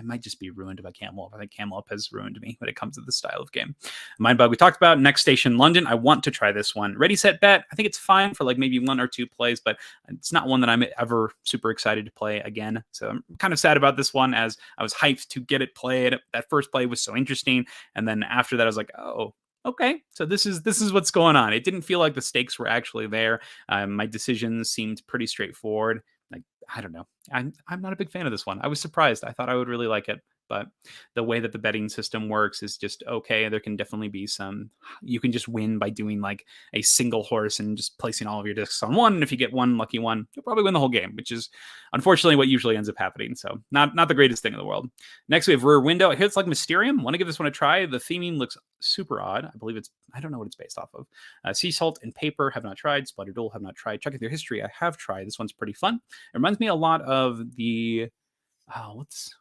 might just be ruined by Camel Up. I think Camel Up has ruined me when it comes to this style of game. Mindbug we talked about. Next Station London. I want to try this one. Ready Set Bet. I think it's fine for like maybe 1 or 2 plays, but it's not one that I'm ever super excited to play again. So I'm kind of sad about this one as I was hyped to get it played. That first play was so interesting. And then after that, I was like, oh, okay, so this is what's going on. It didn't feel like the stakes were actually there. My decisions seemed pretty straightforward. Like I don't know, I'm not a big fan of this one. I was surprised. I thought I would really like it, but the way that the betting system works is just okay. There can definitely be some. You can just win by doing like a single horse and just placing all of your discs on one. And if you get one lucky one, you'll probably win the whole game, which is unfortunately what usually ends up happening. So not the greatest thing in the world. Next we have Rear Window. I hear it's like Mysterium. Want to give this one a try. The theming looks super odd. I believe I don't know what it's based off of. Sea Salt and Paper have not tried. Splatter Duel have not tried. Checking through history, I have tried. This one's pretty fun. It reminds me a lot of the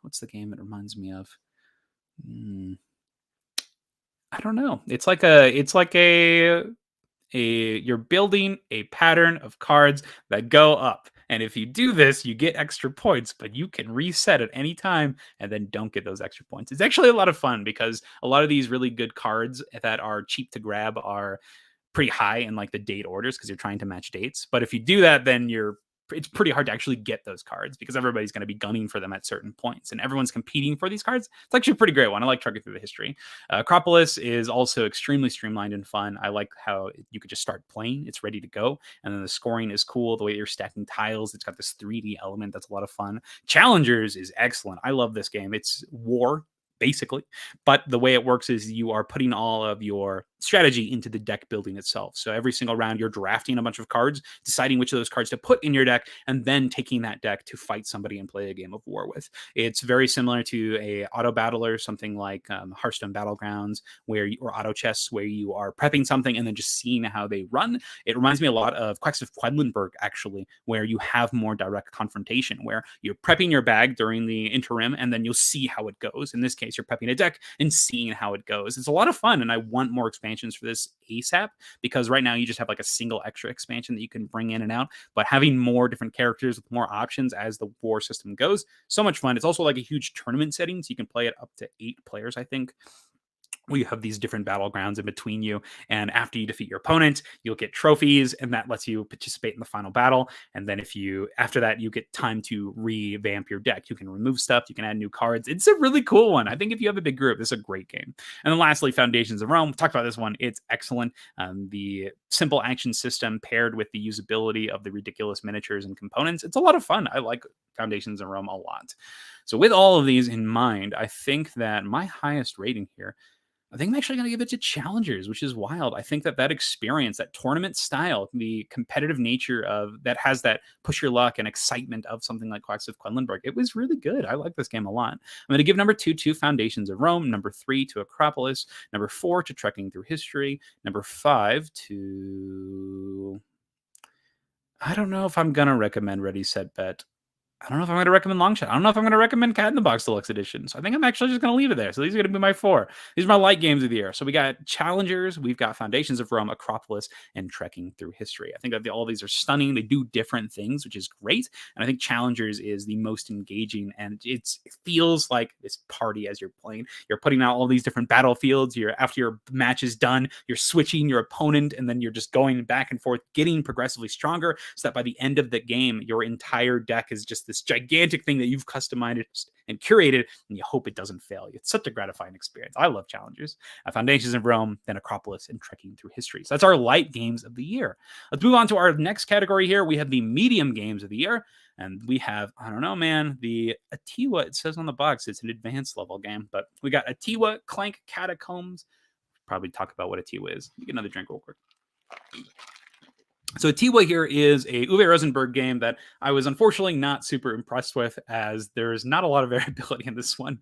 what's the game it reminds me of? I don't know. It's like a you're building a pattern of cards that go up. And if you do this, you get extra points, but you can reset at any time and then don't get those extra points. It's actually a lot of fun because a lot of these really good cards that are cheap to grab are pretty high in like the date orders because you're trying to match dates. But if you do that, then it's pretty hard to actually get those cards because everybody's going to be gunning for them at certain points and everyone's competing for these cards. It's actually a pretty great one. I like Trucking Through the History. Acropolis is also extremely streamlined and fun. I like how you could just start playing. It's ready to go. And then the scoring is cool. The way you're stacking tiles, it's got this 3D element that's a lot of fun. Challengers is excellent. I love this game. It's war basically. But the way it works is you are putting all of your strategy into the deck building itself. So every single round, you're drafting a bunch of cards, deciding which of those cards to put in your deck, and then taking that deck to fight somebody and play a game of war with. It's very similar to a auto battler, something like Hearthstone Battlegrounds, or auto chess, where you are prepping something and then just seeing how they run. It reminds me a lot of Quacks of Quedlinburg, actually, where you have more direct confrontation, where you're prepping your bag during the interim, and then you'll see how it goes. In this case, you're prepping a deck and seeing how it goes. It's a lot of fun, and I want more expansions for this ASAP because right now you just have like a single extra expansion that you can bring in and out. But having more different characters with more options as the war system goes, so much fun. It's also like a huge tournament setting, so you can play it up to 8 players, I think. We have these different battlegrounds in between you, and after you defeat your opponent, you'll get trophies, and that lets you participate in the final battle. And then after that, you get time to revamp your deck. You can remove stuff, you can add new cards. It's a really cool one. I think if you have a big group, this is a great game. And then lastly, Foundations of Rome. We talked about this one. It's excellent. The simple action system paired with the usability of the ridiculous miniatures and components. It's a lot of fun. I like Foundations of Rome a lot. So with all of these in mind, I think that my highest rating here, I think I'm actually going to give it to Challengers, which is wild. I think that experience, that tournament style, the competitive nature of that has that push your luck and excitement of something like Quacks of Quedlinburg. It was really good. I like this game a lot. I'm going to give number 2 to Foundations of Rome, number 3 to Acropolis, number 4 to Trekking Through History, number 5 to... I don't know if I'm going to recommend Ready, Set, Bet. I don't know if I'm going to recommend Longshot. I don't know if I'm going to recommend Cat in the Box Deluxe Edition. So I think I'm actually just going to leave it there. So these are going to be my 4. These are my light games of the year. So we got Challengers, we've got Foundations of Rome, Acropolis, and Trekking Through History. I think that all these are stunning. They do different things, which is great. And I think Challengers is the most engaging, and it feels like this party as you're playing. You're putting out all these different battlefields. After your match is done, you're switching your opponent, and then you're just going back and forth, getting progressively stronger, so that by the end of the game, your entire deck is just this gigantic thing that you've customized and curated, and you hope it doesn't fail. It's such a gratifying experience. I love Challengers. Foundations of Rome, then Acropolis, and Trekking Through History. So that's our light games of the year. Let's move on to our next category here. We have the medium games of the year, and we have, I don't know, man, the Atiwa, it says on the box, it's an advanced level game, but we got Atiwa, Clank, Catacombs. Probably talk about what Atiwa is. Let me get another drink real quick. So Atiwa here is a Uwe Rosenberg game that I was unfortunately not super impressed with, as there's not a lot of variability in this one.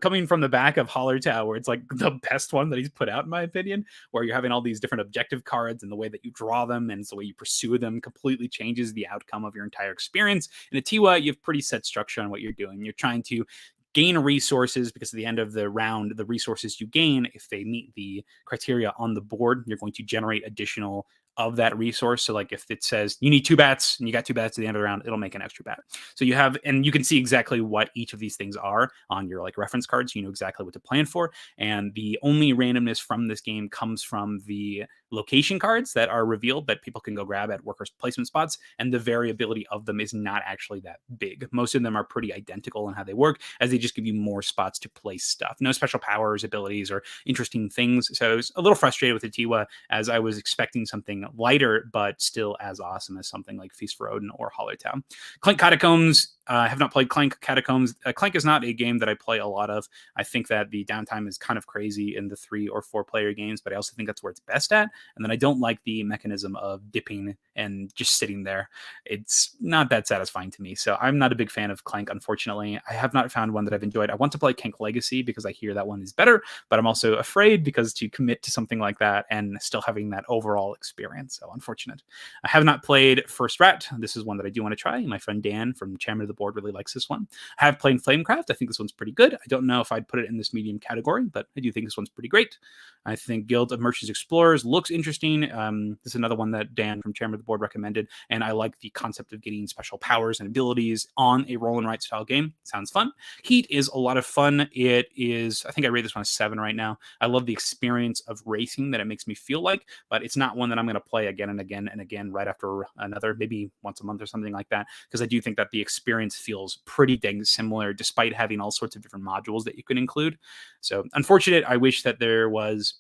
Coming from the back of Hallertau, it's like the best one that he's put out, in my opinion, where you're having all these different objective cards, and the way that you draw them and the way you pursue them completely changes the outcome of your entire experience. In Atiwa, you have pretty set structure on what you're doing. You're trying to gain resources, because at the end of the round, the resources you gain, if they meet the criteria on the board, you're going to generate additional of that resource. So like if it says you need 2 bats and you got 2 bats at the end of the round, it'll make an extra bat. So you have, and you can see exactly what each of these things are on your like reference cards. You know exactly what to plan for. And the only randomness from this game comes from the location cards that are revealed that people can go grab at workers placement spots. And the variability of them is not actually that big. Most of them are pretty identical in how they work, as they just give you more spots to place stuff. No special powers, abilities, or interesting things. So I was a little frustrated with the Tiwa, as I was expecting something lighter, but still as awesome as something like Feast for Odin or Hollowtown. Clank Catacombs. I have not played Clank Catacombs. Clank is not a game that I play a lot of. I think that the downtime is kind of crazy in the 3 or 4 player games, but I also think that's where it's best at. And then I don't like the mechanism of dipping and just sitting there. It's not that satisfying to me. So I'm not a big fan of Clank, unfortunately. I have not found one that I've enjoyed. I want to play Clank Legacy because I hear that one is better, but I'm also afraid because to commit to something like that and still having that overall experience. So unfortunate. I have not played First Rat. This is one that I do want to try. My friend Dan from Chairman of the Board really likes this one. I have played Flamecraft. I think this one's pretty good. I don't know if I'd put it in this medium category, but I do think this one's pretty great. I think Guild of Merchants Explorers looks interesting. This is another one that Dan from Chairman of the Board recommended, and I like the concept of getting special powers and abilities on a roll and write style game. Sounds fun. Heat is a lot of fun. It is, I think I rate this one a 7 right now. I love the experience of racing that it makes me feel like, but it's not one that I'm going to play again and again and again right after another, maybe once a month or something like that, because I do think that the experience feels pretty dang similar despite having all sorts of different modules that you can include. So unfortunate. I wish that there was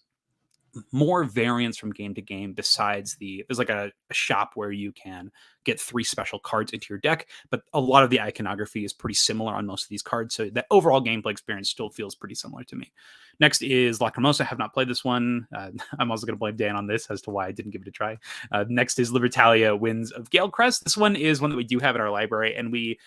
more variance from game to game besides there's like a shop where you can get 3 special cards into your deck, but a lot of the iconography is pretty similar on most of these cards, so that overall gameplay experience still feels pretty similar to me. Next is Lacrimosa. I have not played this one. I'm also going to blame Dan on this as to why I didn't give it a try. Next is Libertalia Winds of Galecrest. This one is one that we do have in our library, and we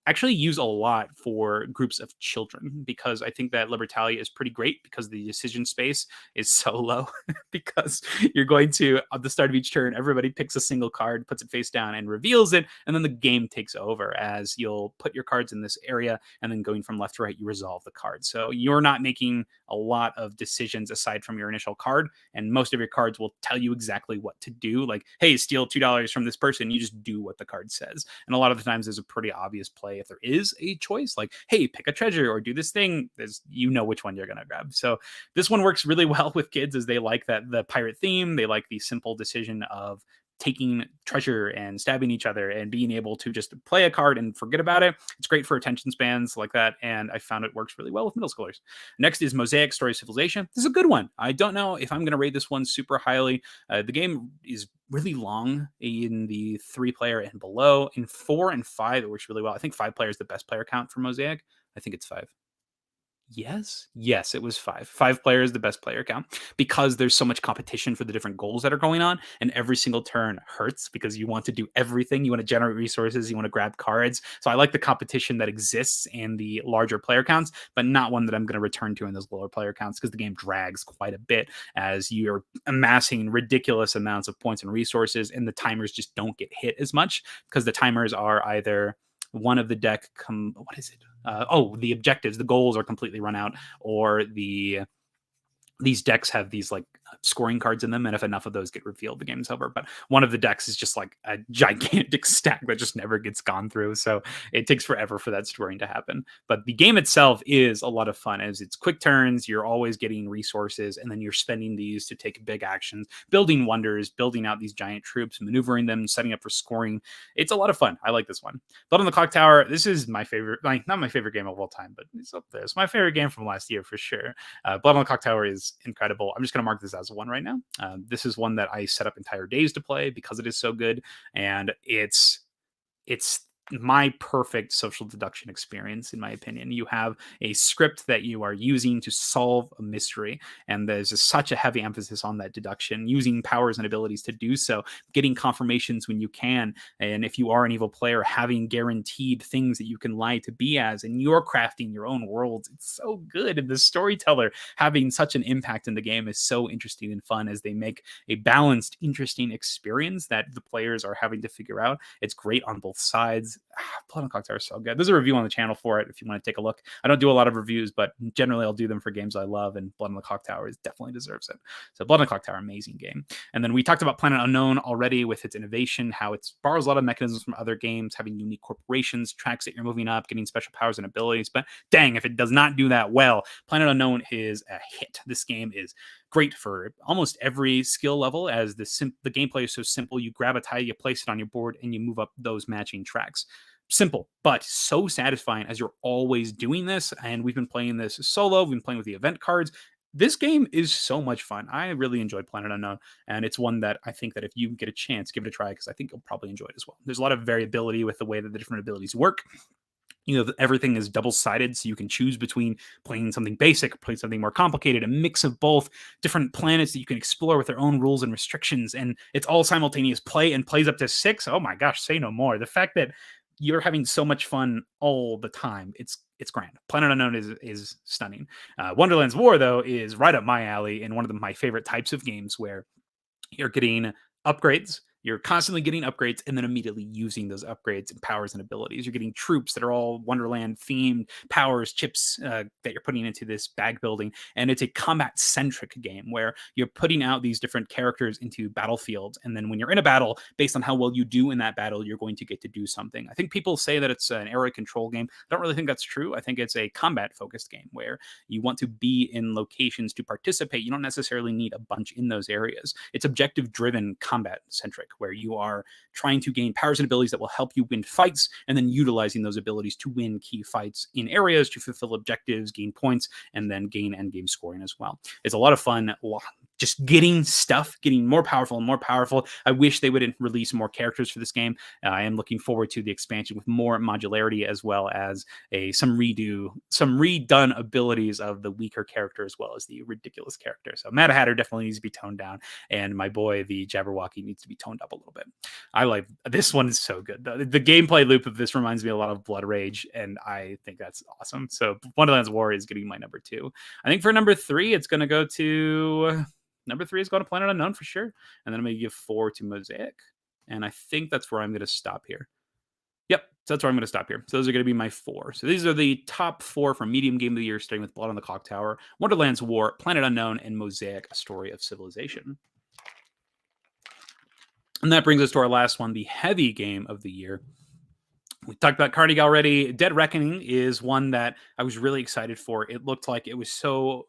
actually use a lot for groups of children, because I think that Libertalia is pretty great because the decision space is so low. Because you're going to, at the start of each turn, everybody picks a single card, puts it face down, and reveals it, and then the game takes over as you'll put your cards in this area, and then going from left to right, you resolve the card. So you're not making a lot of decisions aside from your initial card, and most of your cards will tell you exactly what to do. Like, hey, steal $2 from this person. You just do what the card says. And a lot of the times there's a pretty obvious play if there is a choice, like, hey, pick a treasure or do this thing. There's, you know which one you're going to grab. So this one works really well with kids, as they like that the pirate theme. They like the simple decision of taking treasure and stabbing each other and being able to just play a card and forget about it. It's great for attention spans like that, and I found it works really well with middle schoolers. Next is Mosaic Story of Civilization. This is a good one. I don't know if I'm going to rate this one super highly. The game is really long in the 3-player and below. In 4 and 5, it works really well. I think 5 player is the best player count for Mosaic. I think it's 5. Yes, it was 5. 5 players, the best player count, because there's so much competition for the different goals that are going on, and every single turn hurts because you want to do everything. You want to generate resources, you want to grab cards. So I like the competition that exists in the larger player counts, but not one that I'm going to return to in those lower player counts, because the game drags quite a bit as you're amassing ridiculous amounts of points and resources, and the timers just don't get hit as much, because the timers are either one of the deck what is it? The objectives, the goals are completely run out, or these decks have these like scoring cards in them, and if enough of those get revealed, the game's over. But one of the decks is just like a gigantic stack that just never gets gone through, so it takes forever for that scoring to happen. But the game itself is a lot of fun, as it's quick turns, you're always getting resources, and then you're spending these to take big actions, building wonders, building out these giant troops, maneuvering them, setting up for scoring. It's a lot of fun. I like this one. Blood on the Clocktower. This is my favorite, like, not my favorite game of all time, but it's up there. It's my favorite game from last year for sure. Blood on the Clocktower is incredible. I'm just going to mark this as 1 right now. This is one that I set up entire days to play because it is so good, and it's my perfect social deduction experience, in my opinion. You have a script that you are using to solve a mystery, and there's such a heavy emphasis on that deduction, using powers and abilities to do so, getting confirmations when you can, and if you are an evil player, having guaranteed things that you can lie to be as, and you're crafting your own worlds. It's so good, and the storyteller having such an impact in the game is so interesting and fun, as they make a balanced, interesting experience that the players are having to figure out. It's great on both sides. Blood on the Clocktower is so good. There's a review on the channel for it if you want to take a look. I don't do a lot of reviews, but generally I'll do them for games I love, and Blood on the Clocktower definitely deserves it. So Blood on the Clocktower, amazing game. And then we talked about Planet Unknown already with its innovation, how it borrows a lot of mechanisms from other games, having unique corporations, tracks that you're moving up, getting special powers and abilities. But dang, if it does not do that well, Planet Unknown is a hit. This game is great for almost every skill level, as the gameplay is so simple. You grab a tile, you place it on your board, and you move up those matching tracks. Simple, but so satisfying as you're always doing this. And we've been playing this solo. We've been playing with the event cards. This game is so much fun. I really enjoyed Planet Unknown, and it's one that I think that if you get a chance, give it a try, because I think you'll probably enjoy it as well. There's a lot of variability with the way that the different abilities work. Everything is double-sided, so you can choose between playing something basic or playing something more complicated, a mix of both, different planets that you can explore with their own rules and restrictions, and it's all simultaneous play and plays up to 6. Oh my gosh, say no more. The fact that you're having so much fun all the time, it's grand. Planet Unknown is stunning. Wonderland's War, though, is right up my alley, and one of my favorite types of games, where you're getting upgrades. You're constantly getting upgrades and then immediately using those upgrades and powers and abilities. You're getting troops that are all Wonderland themed, powers, chips that you're putting into this bag building. And it's a combat centric game where you're putting out these different characters into battlefields. And then when you're in a battle, based on how well you do in that battle, you're going to get to do something. I think people say that it's an area control game. I don't really think that's true. I think it's a combat focused game where you want to be in locations to participate. You don't necessarily need a bunch in those areas. It's objective driven, combat centric, where you are trying to gain powers and abilities that will help you win fights, and then utilizing those abilities to win key fights in areas to fulfill objectives, gain points, and then gain endgame scoring as well. It's a lot of fun. Just getting stuff, getting more powerful and more powerful. I wish they would release more characters for this game. I am looking forward to the expansion with more modularity, as well as some redone abilities of the weaker character as well as the ridiculous character. So Mad Hatter definitely needs to be toned down, and my boy the Jabberwocky needs to be toned up a little bit. I like this one. Is so good. The gameplay loop of this reminds me a lot of Blood Rage, and I think that's awesome. So Wonderland's War is getting my number 2. I think for number 3, it's going to go to... Number 3 is going to Planet Unknown for sure. And then I'm going to give 4 to Mosaic. And I think that's where I'm going to stop here. Yep, so that's where I'm going to stop here. So those are going to be my 4. So these are the top 4 for Medium Game of the Year, starting with Blood on the Clocktower, Wonderland's War, Planet Unknown, and Mosaic, A Story of Civilization. And that brings us to our last one, the Heavy Game of the Year. We talked about Carnegie already. Dead Reckoning is one that I was really excited for. It looked like it was so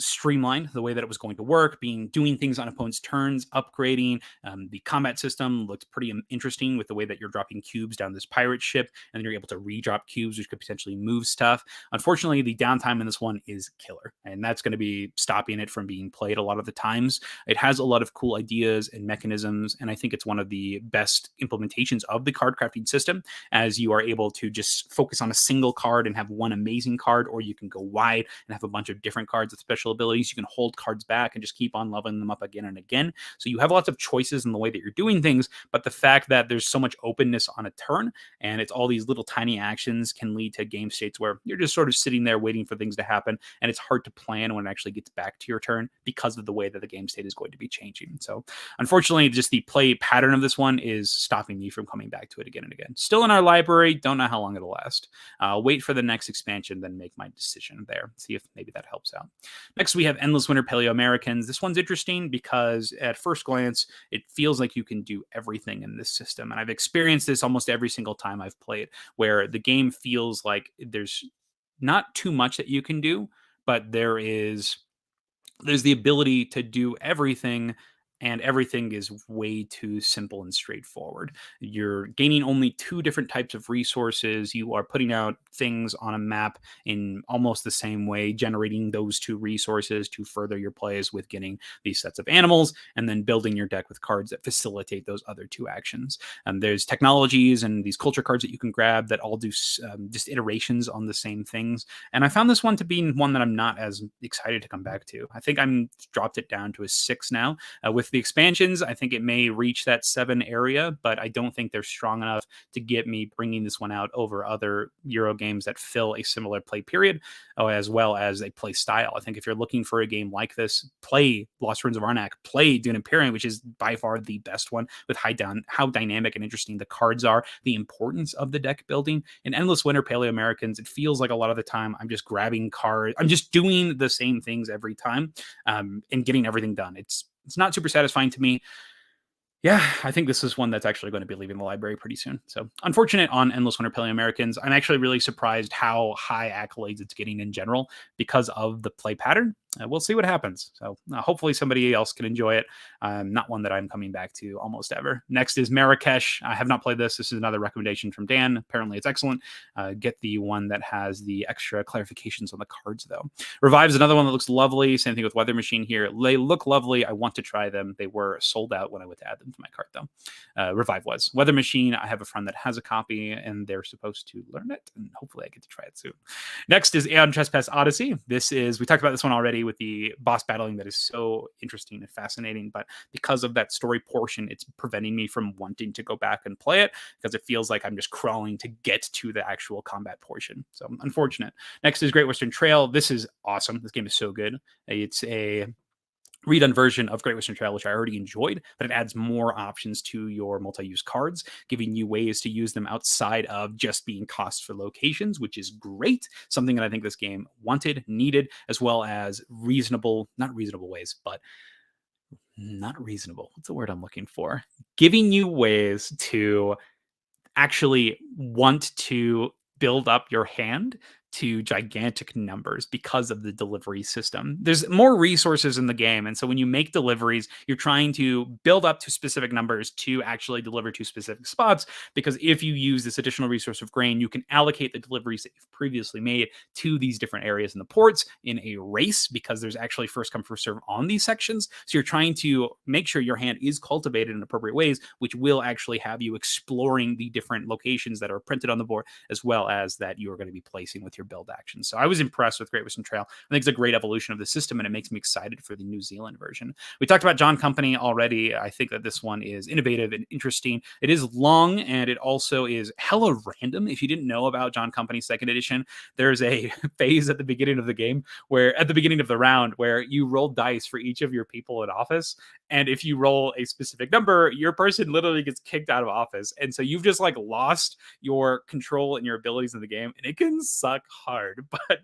streamlined, the way that it was going to work, doing things on opponents' turns, upgrading. The combat system looked pretty interesting with the way that you're dropping cubes down this pirate ship, and then you're able to re-drop cubes, which could potentially move stuff. Unfortunately, the downtime in this one is killer, and that's going to be stopping it from being played a lot of the times. It has a lot of cool ideas and mechanisms, and I think it's one of the best implementations of the card crafting system, as you are able to just focus on a single card and have one amazing card, or you can go wide and have a bunch of different cards with special abilities. You can hold cards back and just keep on leveling them up again and again. So you have lots of choices in the way that you're doing things, but the fact that there's so much openness on a turn, and it's all these little tiny actions, can lead to game states where you're just sort of sitting there waiting for things to happen, and it's hard to plan when it actually gets back to your turn because of the way that the game state is going to be changing. So unfortunately, just the play pattern of this one is stopping me from coming back to it again and again. Still in our library, don't know how long it'll last. Wait for the next expansion, then make my decision there. See if maybe that helps out. Next, we have Endless Winter Paleo Americans. This one's interesting because at first glance, it feels like you can do everything in this system. And I've experienced this almost every single time I've played, where the game feels like there's not too much that you can do, but there's the ability to do everything, and everything is way too simple and straightforward. You're gaining only 2 different types of resources. You are putting out things on a map in almost the same way, generating those 2 resources to further your plays with getting these sets of animals, and then building your deck with cards that facilitate those other 2 actions. There's technologies and these culture cards that you can grab that all do just iterations on the same things. And I found this one to be one that I'm not as excited to come back to. I think I'm dropped it down to a 6 now, with with the expansions, I think it may reach that 7 area, but I don't think they're strong enough to get me bringing this one out over other Euro games that fill a similar play period, as well as a play style. I think if you're looking for a game like this, play Lost Ruins of Arnak, play Dune Imperium, which is by far the best one, with how dynamic and interesting the cards are, the importance of the deck building. In Endless Winter Paleo Americans, it feels like a lot of the time I'm just grabbing cards, I'm just doing the same things every time, and getting everything done. It's not super satisfying to me. Yeah, I think this is one that's actually going to be leaving the library pretty soon. So unfortunate on Endless Winter Paleo Americans. I'm actually really surprised how high accolades it's getting in general because of the play pattern. We'll see what happens. So hopefully somebody else can enjoy it. Not one that I'm coming back to almost ever. Next is Marrakesh. I have not played this. This is another recommendation from Dan. Apparently it's excellent. Get the one that has the extra clarifications on the cards though. Revive's another one that looks lovely. Same thing with Weather Machine here. They look lovely. I want to try them. They were sold out when I went to add them to my cart though. Revive was. Weather Machine, I have a friend that has a copy and they're supposed to learn it, and hopefully I get to try it soon. Next is Aeon Trespass Odyssey. We talked about this one already with the boss battling that is so interesting and fascinating, but because of that story portion, it's preventing me from wanting to go back and play it because it feels like I'm just crawling to get to the actual combat portion. So unfortunate. Next is Great Western Trail. This is awesome. This game is so good. It's a redone version of Great Western Trail, which I already enjoyed, but it adds more options to your multi-use cards, giving you ways to use them outside of just being cost for locations, which is great. Something that I think this game wanted, needed, as well as not reasonable ways, but not reasonable. What's the word I'm looking for? Giving you ways to actually want to build up your hand to gigantic numbers because of the delivery system. There's more resources in the game. And so when you make deliveries, you're trying to build up to specific numbers to actually deliver to specific spots. Because if you use this additional resource of grain, you can allocate the deliveries that you've previously made to these different areas in the ports in a race, because there's actually first come, first serve on these sections. So you're trying to make sure your hand is cultivated in appropriate ways, which will actually have you exploring the different locations that are printed on the board, as well as that you are going to be placing with your build actions. So I was impressed with Great Western Trail. I think it's a great evolution of the system, and it makes me excited for the New Zealand version. We talked about John Company already. I think that this one is innovative and interesting. It is long, and it also is hella random. If you didn't know about John Company second edition, there's a phase at the beginning of the game at the beginning of the round, where you roll dice for each of your people in office. And if you roll a specific number, your person literally gets kicked out of office. And so you've just lost your control and your abilities in the game, and it can suck hard. But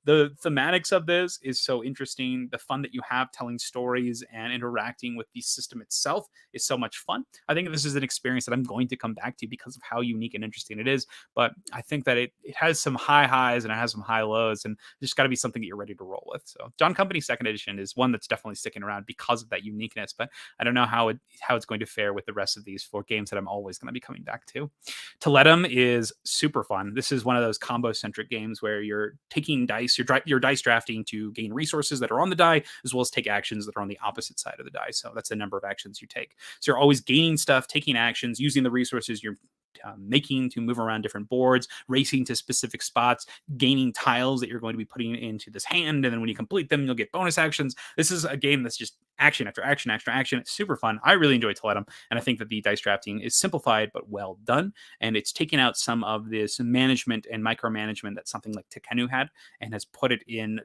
the thematics of this is so interesting. The fun that you have telling stories and interacting with the system itself is so much fun. I think this is an experience that I'm going to come back to because of how unique and interesting it is. But I think that it has some high highs and it has some high lows, and there's got to be something that you're ready to roll with. So John Company second edition is one that's definitely sticking around because of that uniqueness. But I don't know how it's going to fare with the rest of these 4 games that I'm always going to be coming back to. Toletum is super fun. This is one of those combo centric games where you're taking dice, you're dice drafting to gain resources that are on the die, as well as take actions that are on the opposite side of the die. So that's the number of actions you take. So you're always gaining stuff, taking actions, using the resources you're making to move around different boards, racing to specific spots, gaining tiles that you're going to be putting into this hand, and then when you complete them, you'll get bonus actions. This is a game that's just action after action after action. It's super fun. I really enjoy Toletum, and I think that the dice drafting is simplified but well done, and it's taken out some of this management and micromanagement that something like Tekkenu had, and has put it in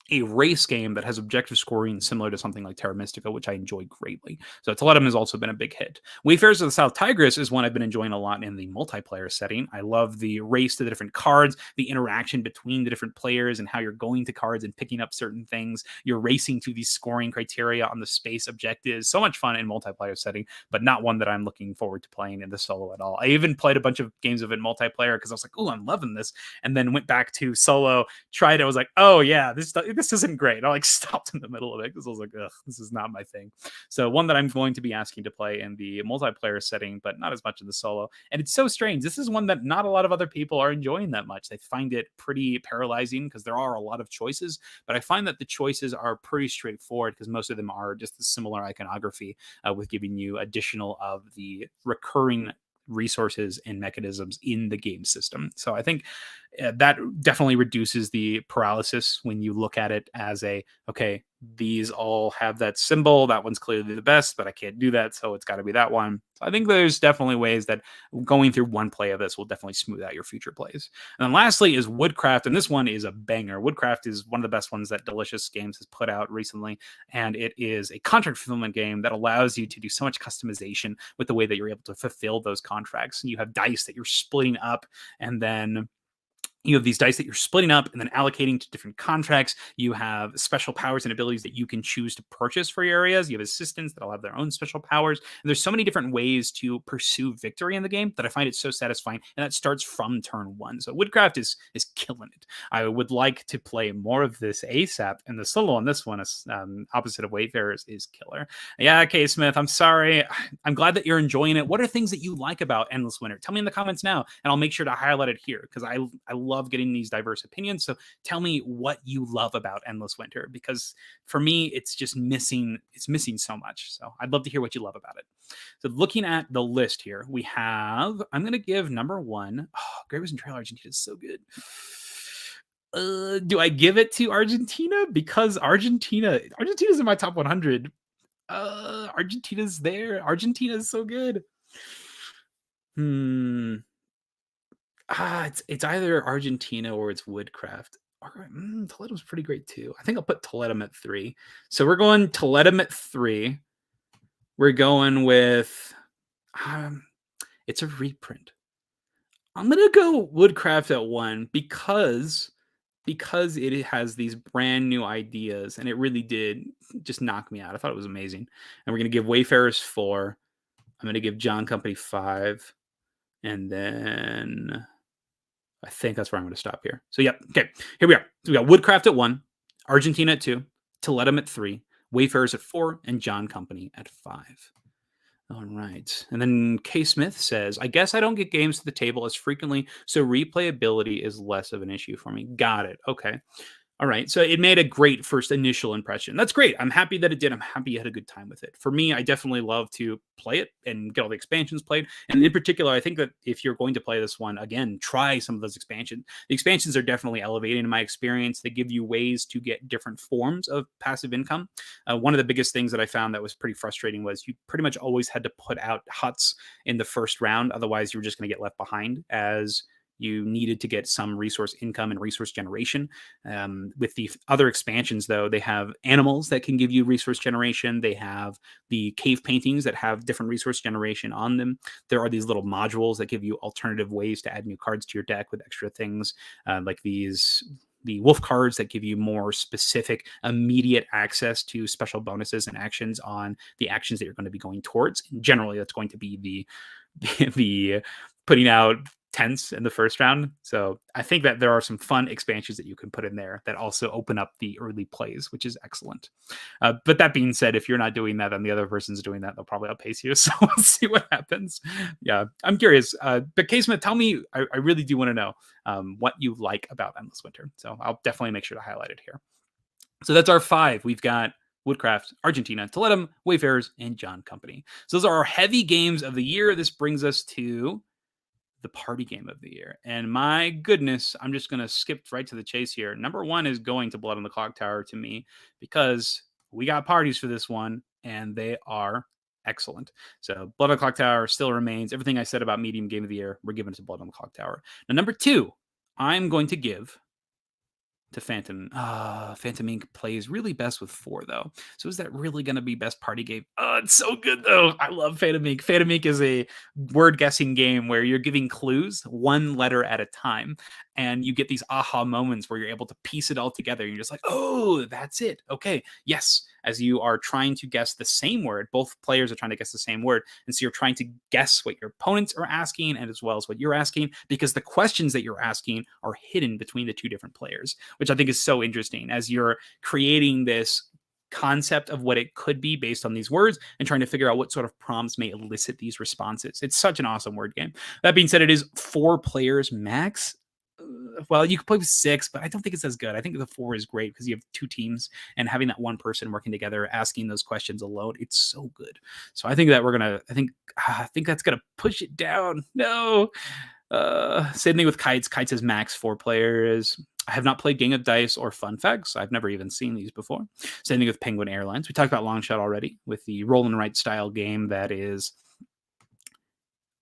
a race game that has objective scoring similar to something like Terra Mystica, which I enjoy greatly. So Toletum has also been a big hit. Wayfarers of the South Tigris is one I've been enjoying a lot in the multiplayer setting. I love the race to the different cards, the interaction between the different players, and how you're going to cards and picking up certain things. You're racing to these scoring criteria on the space objectives. So much fun in multiplayer setting, but not one that I'm looking forward to playing in the solo at all. I even played a bunch of games of it in multiplayer because I was like, oh, I'm loving this. And then went back to solo, tried it. I was like, oh yeah, this isn't great. I stopped in the middle of it because I was like, ugh, this is not my thing. So one that I'm going to be asking to play in the multiplayer setting, but not as much in the solo. And it's so strange. This is one that not a lot of other people are enjoying that much. They find it pretty paralyzing because there are a lot of choices, but I find that the choices are pretty straightforward because most of them are just the similar iconography with giving you additional of the recurring resources and mechanisms in the game system. So I think that definitely reduces the paralysis when you look at it as a, okay, these all have that symbol. That one's clearly the best, but I can't do that. So it's got to be that one. So I think there's definitely ways that going through one play of this will definitely smooth out your future plays. And then lastly is Woodcraft. And this one is a banger. Woodcraft is one of the best ones that Delicious Games has put out recently. And it is a contract fulfillment game that allows you to do so much customization with the way that you're able to fulfill those contracts. And you have dice that you're splitting up, and then you have these dice that you're splitting up and then allocating to different contracts. You have special powers and abilities that you can choose to purchase for your areas. You have assistants that'll have their own special powers. And there's so many different ways to pursue victory in the game that I find it so satisfying. And that starts from turn one. So Woodcraft is killing it. I would like to play more of this ASAP. And the solo on this one is opposite of Wayfarers is killer. Yeah, K Smith, I'm sorry. I'm glad that you're enjoying it. What are things that you like about Endless Winter? Tell me in the comments now, and I'll make sure to highlight it here because I love getting these diverse opinions. So tell me what you love about Endless Winter, because for me, it's just missing. It's missing so much. So I'd love to hear what you love about it. So looking at the list here, we have, I'm going to give number one. Oh, Great Western Trail Argentina is so good. Do I give it to Argentina? Because Argentina's in my top 100. Argentina's there. Argentina is so good. It's either Argentina or it's Woodcraft. Toledo's pretty great too. I think I'll put Toledo at 3. So we're going Toledo at 3. We're going with it's a reprint. I'm gonna go Woodcraft at 1 because it has these brand new ideas, and it really did just knock me out. I thought it was amazing. And we're gonna give Wayfarers 4. I'm gonna give John Company 5, and then I think that's where I'm going to stop here. So, yep. Okay. Here we are. So we got Woodcraft at 1, Argentina at 2, Toledo at 3, Wayfarers at 4, and John Company at 5. All right. And then K Smith says, I guess I don't get games to the table as frequently, so replayability is less of an issue for me. Got it. Okay. All right. So it made a great first initial impression. That's great. I'm happy that it did. I'm happy you had a good time with it. For me, I definitely love to play it and get all the expansions played. And in particular, I think that if you're going to play this one, again, try some of those expansions. The expansions are definitely elevating in my experience. They give you ways to get different forms of passive income. One of the biggest things that I found that was pretty frustrating was you pretty much always had to put out huts in the first round. Otherwise, you were just going to get left behind, as you needed to get some resource income and resource generation. With the other expansions, though, they have animals that can give you resource generation. They have the cave paintings that have different resource generation on them. There are these little modules that give you alternative ways to add new cards to your deck with extra things, like the wolf cards that give you more specific immediate access to special bonuses and actions on the actions that you're going to be going towards. And generally, that's going to be the putting out tents in the first round. So I think that there are some fun expansions that you can put in there that also open up the early plays, which is excellent. But that being said, if you're not doing that and the other person's doing that, they'll probably outpace you. So we'll see what happens. Yeah, I'm curious. But K-Smith, tell me, I really do want to know what you like about Endless Winter. So I'll definitely make sure to highlight it here. So that's our 5. We've got Woodcraft, Argentina, Toledo, Wayfarers, and John Company. So those are our heavy games of the year. This brings us to the party game of the year. And my goodness, I'm just going to skip right to the chase here. Number 1 is going to Blood on the Clocktower to me, because we got parties for this one, and they are excellent. So Blood on the Clocktower still remains. Everything I said about medium game of the year, we're giving it to Blood on the Clocktower. Now, number 2, I'm going to give to Phantom. Phantom Inc. plays really best with 4, though. So is that really going to be best party game? Oh, it's so good, though. I love Phantom Inc. Phantom Inc. is a word guessing game where you're giving clues 1 letter at a time, and you get these aha moments where you're able to piece it all together. You're just like, oh, that's it. Okay, yes. As you are trying to guess the same word, both players are trying to guess the same word. And so you're trying to guess what your opponents are asking, and as well as what you're asking, because the questions that you're asking are hidden between the 2 different players, which I think is so interesting as you're creating this concept of what it could be based on these words and trying to figure out what sort of prompts may elicit these responses. It's such an awesome word game. That being said, it is 4 players max. Well, you can play with 6, but I don't think it's as good. I think the 4 is great because you have 2 teams, and having that one person working together, asking those questions alone, it's so good. So I think that I think that's gonna push it down. No. Same thing with Kites. Kites is max 4 players. I have not played Gang of Dice or Fun Facts. I've never even seen these before. Same thing with Penguin Airlines. We talked about Longshot already with the roll and write style game that is,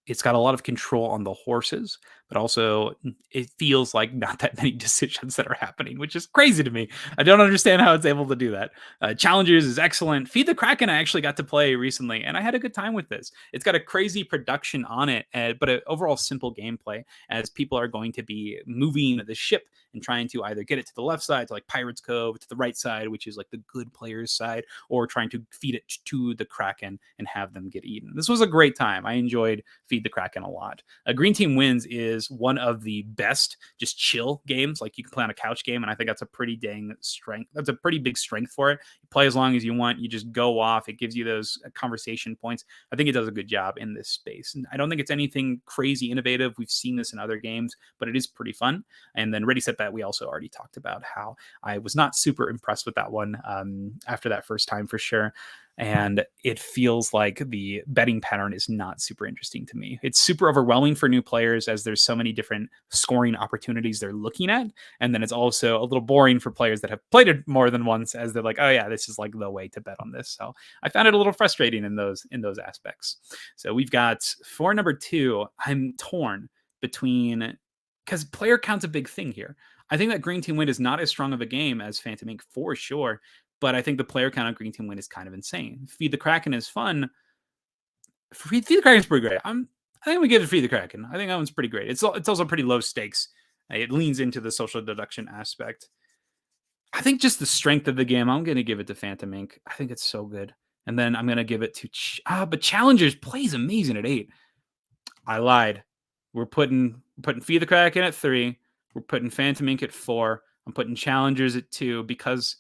it's got a lot of control on the horses, but also it feels like not that many decisions that are happening, which is crazy to me. I don't understand how it's able to do that. Challengers is excellent. Feed the Kraken I actually got to play recently, and I had a good time with this. It's got a crazy production on it, but an overall simple gameplay, as people are going to be moving the ship and trying to either get it to the left side, to like Pirates Cove, to the right side, which is like the good players' side, or trying to feed it to the Kraken and have them get eaten. This was a great time. I enjoyed Feed the Kraken a lot. Green Team Wins is one of the best just chill games. Like, you can play on a couch game, and I think that's a pretty dang strength. That's a pretty big strength for it. You play as long as you want. You just go off. It gives you those conversation points. I think it does a good job in this space. And I don't think it's anything crazy innovative. We've seen this in other games, but it is pretty fun. And then Ready, Set, Bet, we also already talked about how I was not super impressed with that one after that first time, for sure. And it feels like the betting pattern is not super interesting to me. It's super overwhelming for new players, as there's so many different scoring opportunities they're looking at. And then it's also a little boring for players that have played it more than once, as they're like, oh yeah, this is like the way to bet on this. So I found it a little frustrating in those aspects. So we've got for number 2, I'm torn between, because player count's a big thing here. I think that Green Team Win is not as strong of a game as Phantom Inc. for sure, but I think the player count on Green Team Win is kind of insane. Feed the Kraken is fun. Feed the Kraken is pretty great. I think I'm gonna give it Feed the Kraken. I think that one's pretty great. It's also pretty low stakes. It leans into the social deduction aspect. I think just the strength of the game, I'm gonna give it to Phantom Inc. I think it's so good. And then I'm gonna give it to but Challengers plays amazing at 8. I lied. We're putting Feed the Kraken at 3. We're putting Phantom Inc. at 4. I'm putting Challengers at 2 because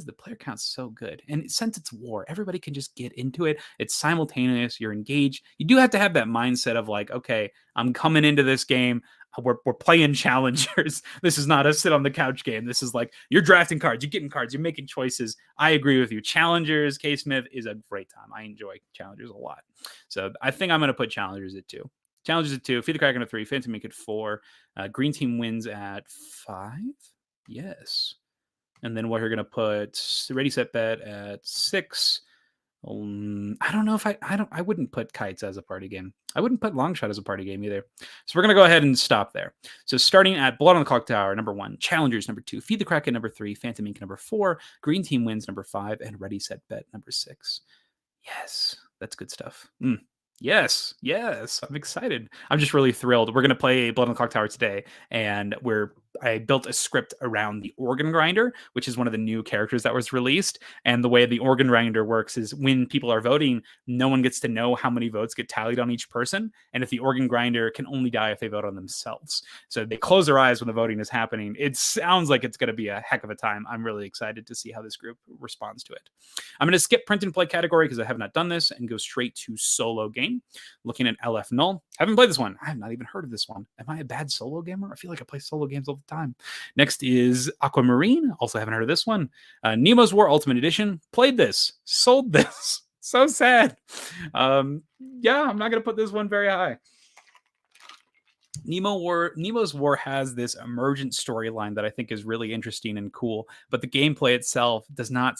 the player count's so good. And since it's war, everybody can just get into it. It's simultaneous. You're engaged. You do have to have that mindset of like, okay, I'm coming into this game. We're playing Challengers. This is not a sit on the couch game. This is like, you're drafting cards, you're getting cards, you're making choices. I agree with you. Challengers, K. Smith, is a great time. I enjoy Challengers a lot. So I think I'm going to put Challengers at 2. Challengers at 2, Feed the Kraken at 3, Phantom Inc. at 4. Green Team Wins at 5. Yes. And then we're going to put Ready, Set, Bet at 6. I don't know if I wouldn't put Kites as a party game. I wouldn't put Longshot as a party game either. So we're going to go ahead and stop there. So starting at Blood on the Clocktower, number 1, Challengers, number 2, Feed the Kraken, number 3, Phantom Inc., number 4, Green Team Wins, number 5, and Ready, Set, Bet, number 6. Yes, that's good stuff. Yes, I'm excited. I'm just really thrilled. We're going to play Blood on the Clocktower today, and I built a script around the organ grinder, which is one of the new characters that was released. And the way the organ grinder works is when people are voting, no one gets to know how many votes get tallied on each person. And if the organ grinder can only die if they vote on themselves. So they close their eyes when the voting is happening. It sounds like it's going to be a heck of a time. I'm really excited to see how this group responds to it. I'm going to skip print and play category because I have not done this, and go straight to solo game. Looking at LF Null. Haven't played this one. I have not even heard of this one. Am I a bad solo gamer? I feel like I play solo games all the time. Next is Aquamarine. Also haven't heard of this one. Nemo's War Ultimate Edition. Played this. Sold this. So sad. Yeah, I'm not going to put this one very high. Nemo's War has this emergent storyline that I think is really interesting and cool, but the gameplay itself is not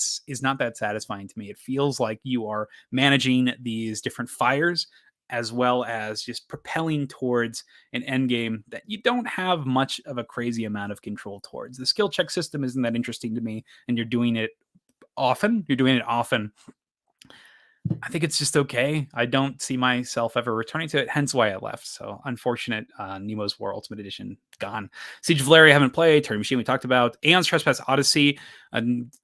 that satisfying to me. It feels like you are managing these different fires as well as just propelling towards an end game that you don't have much of a crazy amount of control towards. The skill check system isn't that interesting to me, and you're doing it often. I think it's just okay. I don't see myself ever returning to it, hence why I left. So unfortunate. Nemo's War Ultimate Edition gone. Siege of Valeria haven't played. Terry Machine we talked about. Aeon's Trespass Odyssey.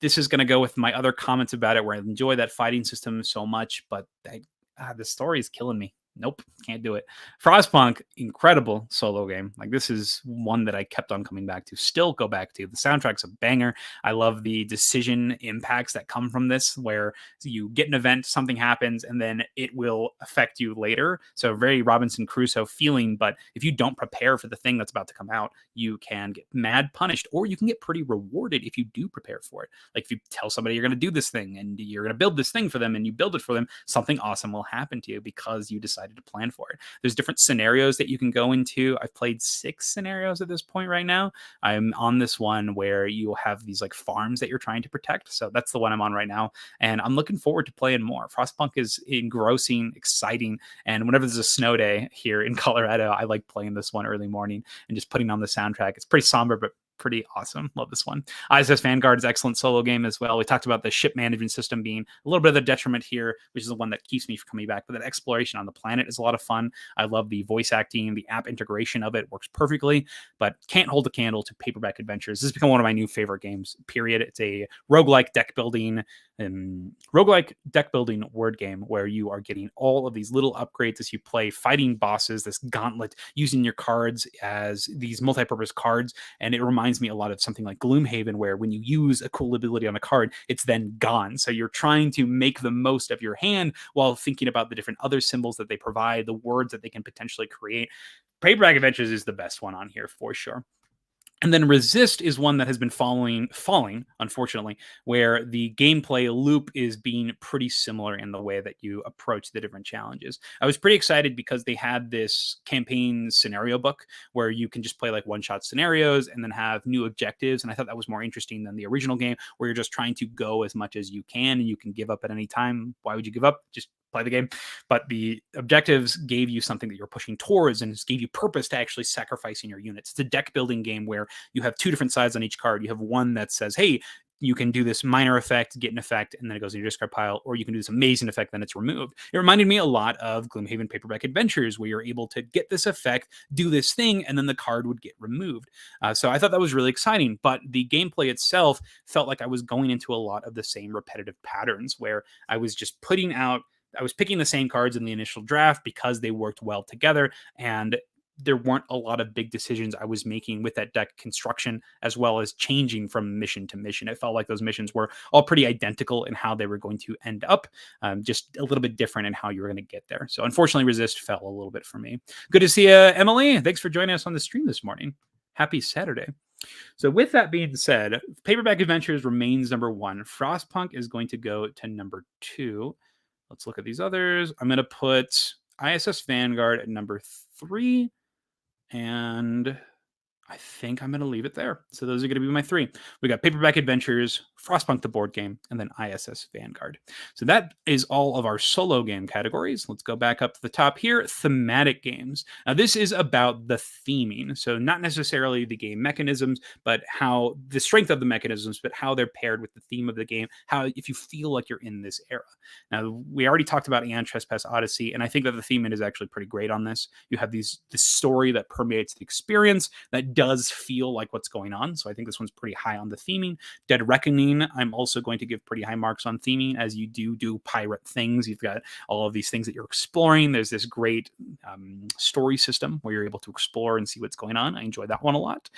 This is going to go with my other comments about it, where I enjoy that fighting system so much, but the story is killing me. Nope, can't do it. Frostpunk, incredible solo game. Like, this is one that I kept on coming back to, still go back to. The soundtrack's a banger. I love the decision impacts that come from this, where you get an event, something happens, and then it will affect you later. So very Robinson Crusoe feeling, but if you don't prepare for the thing that's about to come out, you can get mad punished, or you can get pretty rewarded if you do prepare for it. Like, if you tell somebody you're going to do this thing, and you're going to build this thing for them, and you build it for them, something awesome will happen to you because you decide excited to plan for it. There's different scenarios that you can go into. I've played 6 scenarios at this point right now. I'm on this one where you have these like farms that you're trying to protect. So that's the one I'm on right now. And I'm looking forward to playing more. Frostpunk is engrossing, exciting. And whenever there's a snow day here in Colorado, I like playing this one early morning and just putting on the soundtrack. It's pretty somber, but pretty awesome. Love this one. ISS Vanguard is an excellent solo game as well. We talked about the ship management system being a little bit of the detriment here, which is the one that keeps me from coming back. But that exploration on the planet is a lot of fun. I love the voice acting, the app integration of it works perfectly, but can't hold a candle to Paperback Adventures. This has become one of my new favorite games, period. It's a roguelike deck building word game where you are getting all of these little upgrades as you play, fighting bosses, this gauntlet, using your cards as these multi-purpose cards. And it reminds me a lot of something like Gloomhaven, where when you use a cool ability on a card, it's then gone. So you're trying to make the most of your hand while thinking about the different other symbols that they provide, the words that they can potentially create. Paperback Adventures is the best one on here for sure. And then Resist is one that has been falling, unfortunately, where the gameplay loop is being pretty similar in the way that you approach the different challenges. I was pretty excited because they had this campaign scenario book where you can just play like one-shot scenarios and then have new objectives. And I thought that was more interesting than the original game, where you're just trying to go as much as you can and you can give up at any time. Why would you give up? Just play the game. But the objectives gave you something that you're pushing towards and gave you purpose to actually sacrificing your units. It's a deck building game where you have 2 different sides on each card. You have one that says, hey, you can do this minor effect, get an effect, and then it goes in your discard pile, or you can do this amazing effect, then it's removed. It reminded me a lot of Gloomhaven Paperback Adventures, where you're able to get this effect, do this thing, and then the card would get removed. So I thought that was really exciting, but the gameplay itself felt like I was going into a lot of the same repetitive patterns, where I was just I was picking the same cards in the initial draft because they worked well together, and there weren't a lot of big decisions I was making with that deck construction, as well as changing from mission to mission. It felt like those missions were all pretty identical in how they were going to end up, just a little bit different in how you were going to get there. So unfortunately, Resist fell a little bit for me. Good to see you, Emily. Thanks for joining us on the stream this morning. Happy Saturday. So with that being said, Paperback Adventures remains number 1. Frostpunk is going to go to number 2. Let's look at these others. I'm going to put ISS Vanguard at number 3. And I think I'm going to leave it there. So those are going to be my 3. We got Paperback Adventures, Frostpunk the board game, and then ISS Vanguard. So that is all of our solo game categories. Let's go back up to the top here. Thematic games. Now this is about the theming. So not necessarily the game mechanisms, but how the strength of the mechanisms, but how they're paired with the theme of the game. How if you feel like you're in this era. Now we already talked about Aeon Trespass Odyssey, and I think that the theming is actually pretty great on this. You have this story that permeates the experience that does feel like what's going on. So I think this one's pretty high on the theming. Dead Reckoning, I'm also going to give pretty high marks on theming, as you do pirate things. You've got all of these things that you're exploring. There's this great story system where you're able to explore and see what's going on. I enjoy that one a lot.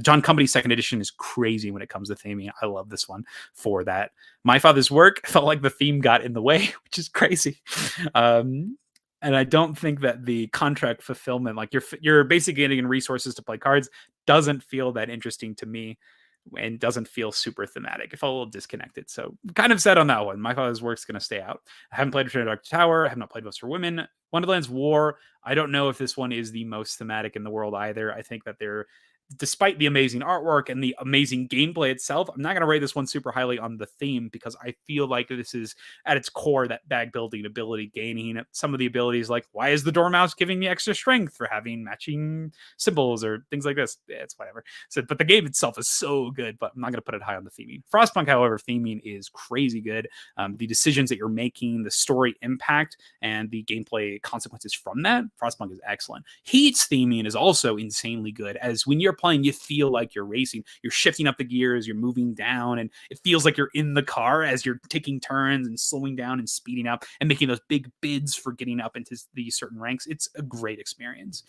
John Company's 2nd edition is crazy when it comes to theming. I love this one for that. My Father's Work felt like the theme got in the way, which is crazy. And I don't think that the contract fulfillment, like you're basically getting resources to play cards, doesn't feel that interesting to me and doesn't feel super thematic. It felt a little disconnected. So kind of sad on that one. My Father's Work's going to stay out. I haven't played Return to Dark Tower. I have not played Votes for Women. Wonderland's War. I don't know if this one is the most thematic in the world either. I think that despite the amazing artwork and the amazing gameplay itself, I'm not going to rate this one super highly on the theme, because I feel like this is at its core that bag building ability, gaining some of the abilities like, why is the Dormouse giving me extra strength for having matching symbols or things like this? It's whatever. So, but the game itself is so good, but I'm not going to put it high on the theming. Frostpunk, however, theming is crazy good. The decisions that you're making, the story impact, and the gameplay consequences from that, Frostpunk is excellent. Heat's theming is also insanely good, as when you're playing, you feel like you're racing. You're shifting up the gears, you're moving down, and it feels like you're in the car as you're taking turns and slowing down and speeding up and making those big bids for getting up into these certain ranks. It's a great experience.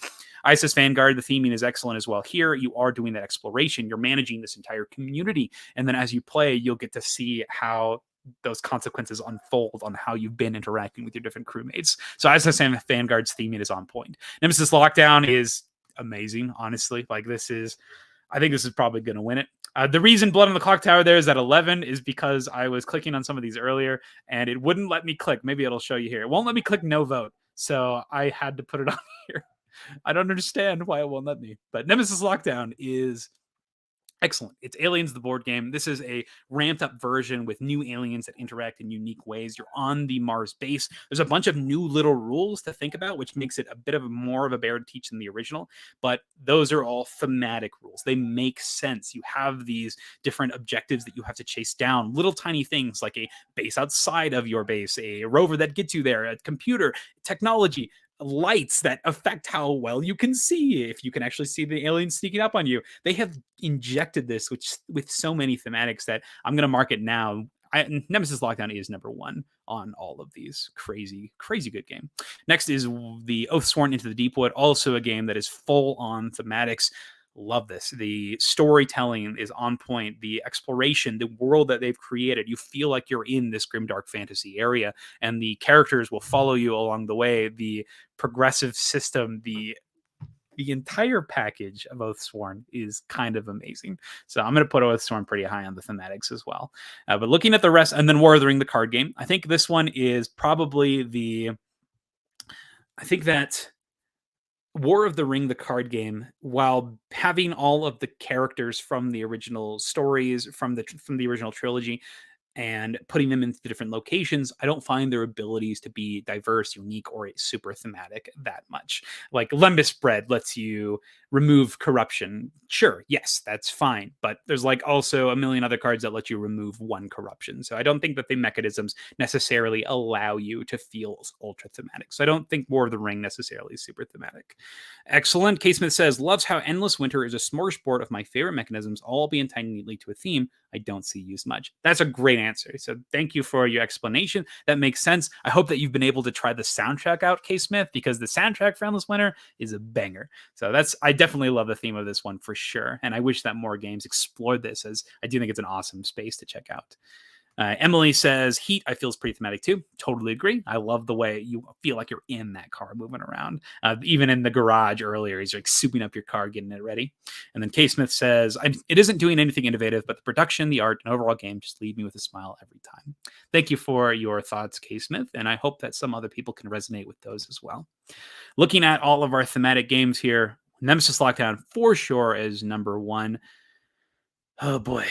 ISS Vanguard, the theming is excellent as well. Here, you are doing that exploration. You're managing this entire community, and then as you play, you'll get to see how those consequences unfold on how you've been interacting with your different crewmates. So ISS Vanguard's theming is on point. Nemesis Lockdown is amazing, honestly. I think this is probably going to win it. The reason Blood on the Clocktower there is at 11 is because I was clicking on some of these earlier and it wouldn't let me click. Maybe it'll show you here. It won't let me click no vote. So I had to put it on here. I don't understand why it won't let me. But Nemesis Lockdown is excellent. It's Aliens, the board game. This is a ramped up version with new aliens that interact in unique ways. You're on the Mars base. There's a bunch of new little rules to think about, which makes it a bit of more of a bear to teach than the original. But those are all thematic rules. They make sense. You have these different objectives that you have to chase down, little tiny things like a base outside of your base, a rover that gets you there, a computer, technology, lights that affect how well you can see, if you can actually see the aliens sneaking up on you. They have injected this with so many thematics that I'm going to mark it now. Nemesis Lockdown is number one on all of these. Crazy good game. Next is the Oathsworn Into the Deepwood, also a game that is full on thematics. Love this. The storytelling is on point. The exploration, the world that they've created, you feel like you're in this grimdark fantasy area, and the characters will follow you along the way. The progressive system, the entire package of Oathsworn is kind of amazing. So I'm going to put Oathsworn pretty high on the thematics as well. But looking at the rest, and then War of the Ring, the card game, I think this one is probably I think that War of the Ring, the card game, while having all of the characters from the original stories, from the original trilogy, and putting them into different locations, I don't find their abilities to be diverse, unique, or super thematic that much. Like Lembas Bread lets you remove corruption. Sure, yes, that's fine. But there's like also a million other cards that let you remove one corruption. So I don't think that the mechanisms necessarily allow you to feel ultra thematic. So I don't think War of the Ring necessarily is super thematic. Excellent. K Smith says, loves how Endless Winter is a smorgasbord of my favorite mechanisms, all being tied neatly to a theme I don't see used much. That's a great answer. So thank you for your explanation. That makes sense. I hope that you've been able to try the soundtrack out, K Smith, because the soundtrack for Endless Winter is a banger. So I definitely love the theme of this one for sure. And I wish that more games explored this, as I do think it's an awesome space to check out. Emily says, Heat, I feel is pretty thematic too. Totally agree. I love the way you feel like you're in that car moving around. Even in the garage earlier, he's like souping up your car, getting it ready. And then K Smith says, it isn't doing anything innovative, but the production, the art, and overall game just leave me with a smile every time. Thank you for your thoughts, K Smith. And I hope that some other people can resonate with those as well. Looking at all of our thematic games here, Nemesis Lockdown for sure is number one. Oh boy.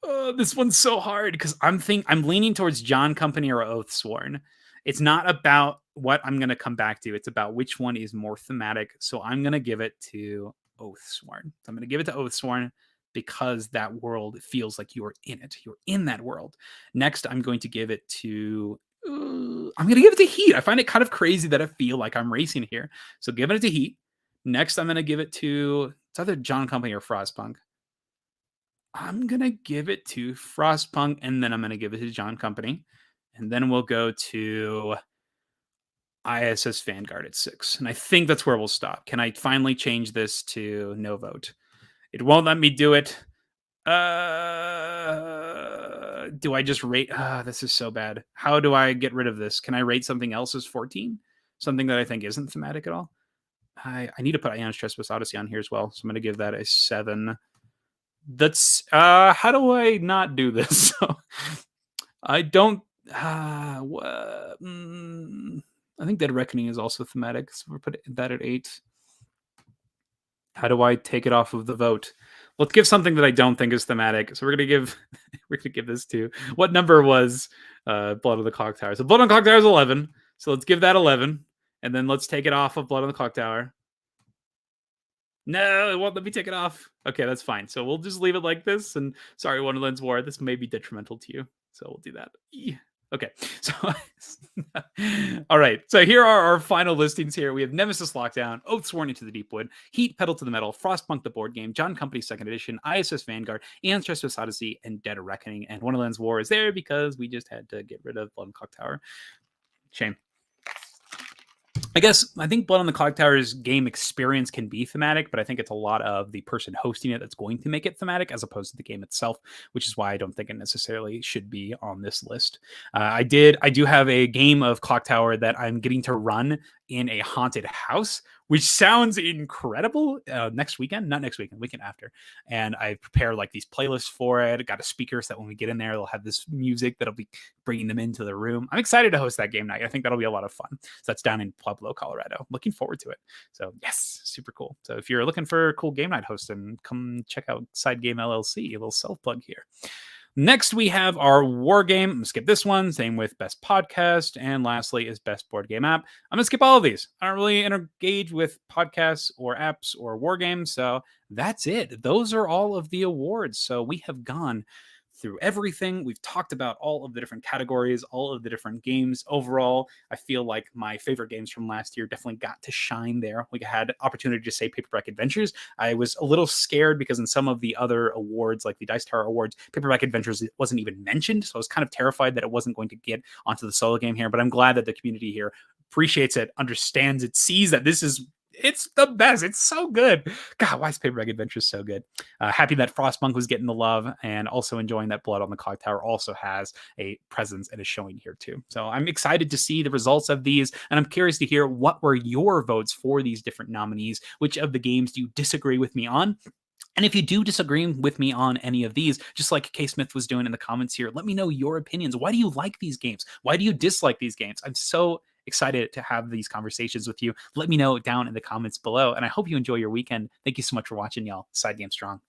Oh, this one's so hard because I'm leaning towards John Company or Oathsworn. It's not about what I'm going to come back to. It's about which one is more thematic. So I'm going to give it to Oathsworn. I'm going to give it to Oathsworn because that world feels like you're in it. You're in that world. Next, I'm going to give it to I'm going to give it to Heat. I find it kind of crazy that I feel like I'm racing here. So giving it to Heat. Next, I'm going to give it to, it's either John Company or Frostpunk. I'm going to give it to Frostpunk, and then I'm going to give it to John Company. And then we'll go to ISS Vanguard at 6. And I think that's where we'll stop. Can I finally change this to no vote? It won't let me do it. Do I just rate? This is so bad. How do I get rid of this? Can I rate something else as 14? Something that I think isn't thematic at all? I need to put Ion's Trespass Odyssey on here as well. So I'm going to give that a 7. That's how do I not do this? I don't I think Dead Reckoning is also thematic, so we'll put that at 8. How do I take it off of the vote? Let's give something that I don't think is thematic. So we're gonna give this to, what number was Blood on the Clocktower? So Blood on the Clocktower is 11. So let's give that 11, and then let's take it off of Blood on the Clocktower. No, it won't let me take it off. Okay, that's fine. So we'll just leave it like this. And sorry, Wonderland's War, this may be detrimental to you. So we'll do that. Okay. So, all right. So here are our final listings here. We have Nemesis Lockdown, Oathsworn Into the Deepwood, Heat, Pedal to the Metal, Frostpunk the Board Game, John Company 2nd Edition, ISS Vanguard, Ion's Trespass Odyssey, and Dead Reckoning. And Wonderland's War is there because we just had to get rid of Blood on the Clocktower. Shame. I think Blood on the Clocktower's game experience can be thematic, but I think it's a lot of the person hosting it that's going to make it thematic as opposed to the game itself, which is why I don't think it necessarily should be on this list. I do have a game of Clocktower that I'm getting to run in a haunted house which sounds incredible. Next weekend, not next weekend, weekend after. And I prepare like these playlists for it. Got a speaker so that when we get in there, they'll have this music that'll be bringing them into the room. I'm excited to host that game night. I think that'll be a lot of fun. So that's down in Pueblo, Colorado. Looking forward to it. So yes, super cool. So if you're looking for a cool game night hosting, come check out SideGame LLC. A little self plug here. Next, we have our war game. I'm gonna skip this one. Same with best podcast, and lastly is best board game app. I'm gonna skip all of these. I don't really engage with podcasts or apps or war games, so that's it. Those are all of the awards. So we have gone through everything. We've talked about all of the different categories, all of the different games. Overall, I feel like my favorite games from last year definitely got to shine there. We had opportunity to say Paperback Adventures. I was a little scared because in some of the other awards, like the Dice Tower Awards, Paperback Adventures wasn't even mentioned. So I was kind of terrified that it wasn't going to get onto the solo game here. But I'm glad that the community here appreciates it, understands it, sees that it's the best. It's so good. God, why is Paperback Adventures so good? Happy that Frostpunk was getting the love, and also enjoying that Blood on the Clocktower also has a presence and is showing here too. So I'm excited to see the results of these, and I'm curious to hear what were your votes for these different nominees. Which of the games do you disagree with me on? And if you do disagree with me on any of these, just like K Smith was doing in the comments here, let me know your opinions. Why do you like these games? Why do you dislike these games? I'm so excited to have these conversations with you. Let me know down in the comments below. And I hope you enjoy your weekend. Thank you so much for watching, y'all. SideGame Strong.